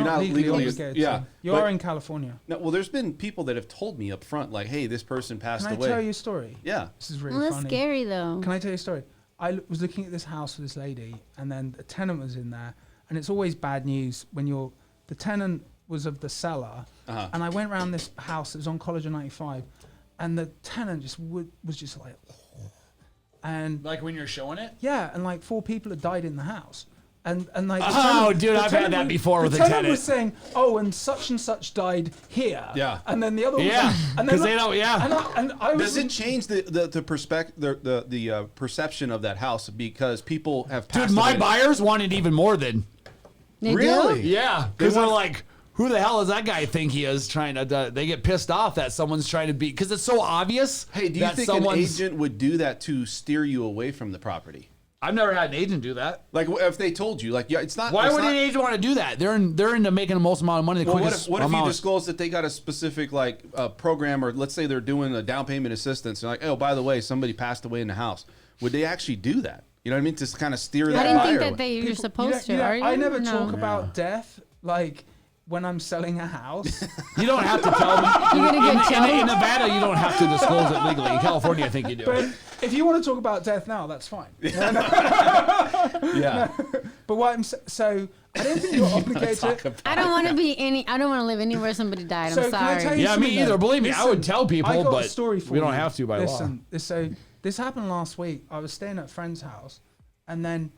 not legally obligated. Yeah, To. You but- are in California. No, well, there's been people that have told me up front, like, "Hey, this person passed Can I away." tell you a story? Yeah. This is really well, that's funny. scary though. Can I tell you a story? I was looking at this house for this lady, and then a tenant was in there, and it's always bad news when the tenant was of the seller, Uh-huh. and I went around this house. It was on College of 95, and the tenant was just like, and Like when you're showing it. yeah, and like 4 people had died in the house. And like the Oh, dude, the I've had that before with a the tenant tenant. was saying, "Oh, and such died here." Yeah. And then the other one was Yeah, like, and then 'cause they don't- yeah. And I was Does it change the perception of that house because people have passed Dude, my away? buyers wanted even more than. They Really? do? Yeah, because they're like, who the hell does that guy think he is trying to? They get pissed off that someone's trying to be because it's so obvious. Hey, do you that think an someone's- agent would do that to steer you away from the property? I've never had an agent do that. Like, if they told you, like, yeah, it's not. Why it's would not, an agent want to do that? They're into making the most amount of money the Well, quickest what if you amount. disclose that they got a specific like program, or let's say they're doing a down payment assistance, and like, oh, by the way, somebody passed away in the house. Would they actually do that? You know what I mean? Just kind of steer I that didn't buyer think away. that you're People- supposed to. you know, Are you? I never No. talk about death like when I'm selling a house. You don't have to tell them. You're gonna get in choked. Nevada, you don't have to disclose it legally. In California, I think you do. But if you want to talk about death now, that's fine. Yeah. But what so I don't think you're obligated. I don't want to be any. I don't want to live anywhere somebody died. So I'm can I tell sorry. you Yeah, me something either. though? Believe me, I would tell people, I got but a story for we don't you. have to by law. Listen, so this happened last week. I was staying at a friend's house, and then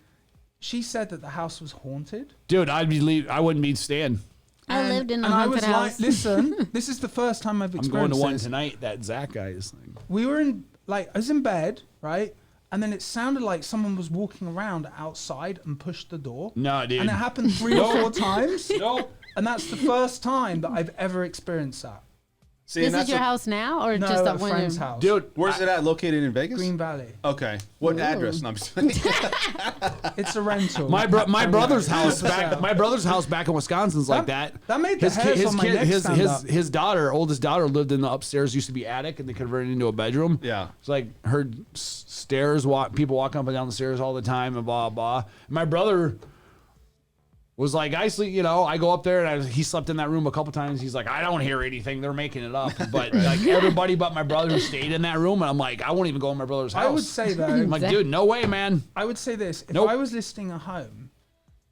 she said that the house was haunted. Dude, I wouldn't be staying. I lived in a and I haunted was house. like, listen, this is the first time I've I'm experienced going to one this. tonight. That Zach guy is. We were in, I was in bed, right? And then it sounded like someone was walking around outside and pushed the door. No, dude. And it happened 3 or 4 times. Nope. And that's the first time that I've ever experienced that. See, This and is that's your a- house now, or No, just at that a one? friend's house. Dude, Where's it at? Located in Vegas? Green Valley. Okay. What address? No, I'm just It's a rental. my brother's house For back. sale. My brother's house back in Wisconsin's like that. That made the hairs on my neck stand up. his daughter, oldest daughter, lived in the upstairs. Used to be attic, and they converted it into a bedroom. Yeah. It's like heard stairs. People walking up and down the stairs all the time, and blah blah. My brother was like, I sleep, you know, I go up there and he slept in that room a couple times. He's like, I don't hear anything. They're making it up. But like everybody but my brother stayed in that room. And I'm like, I won't even go in my brother's house. I would say though, I'm like, dude, no way, man. I would say this: if Nope. I was listing a home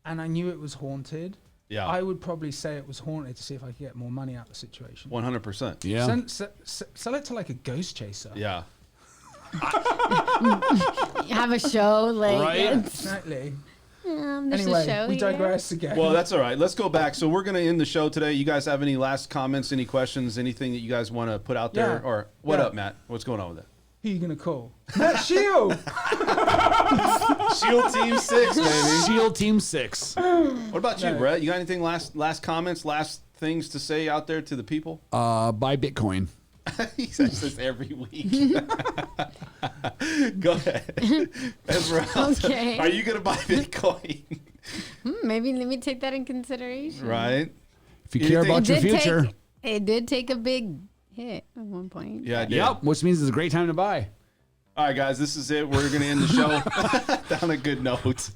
and I knew it was haunted, Yeah. I would probably say it was haunted to see if I could get more money out of the situation. 100%. Yeah. Sell it to like a ghost chaser. Yeah. Have a show like Right? Exactly. there's Anyway, a show we here. digress again. Well, that's all right. Let's go back. So we're going to end the show today. You guys have any last comments, any questions, anything that you guys want to put out there? Yeah. Or what Yeah. up, Matt? What's going on with it? Who you gonna call? Matt Shield. Shield Team 6, baby. SEAL Team 6. What about you, No. Brett? You got anything last comments, last things to say out there to the people? Buy Bitcoin. He says this every week. Go ahead. Esmeralda, Okay. are you going to buy Bitcoin? Maybe let me take that in consideration. Right? If you care about your future. It did take a big hit at one point. Yeah, I did. Yep. Which means it's a great time to buy. All right, guys, this is it. We're going to end the show on a good note.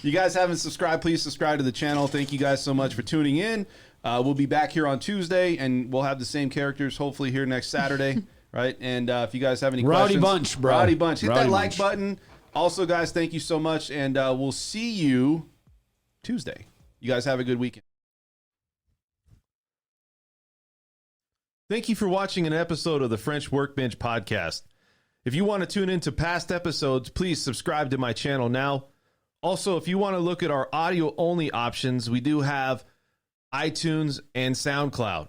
You guys haven't subscribed, please subscribe to the channel. Thank you guys so much for tuning in. We'll be back here on Tuesday, and we'll have the same characters hopefully here next Saturday, right? And if you guys have any Rowdy questions. bunch, bro. Rowdy bunch. Hit Rowdy that like bunch. button. Also, guys, thank you so much, and we'll see you Tuesday. You guys have a good weekend. Thank you for watching an episode of the French Workbench Podcast. If you want to tune into past episodes, please subscribe to my channel now. Also, if you want to look at our audio-only options, we do have iTunes and SoundCloud.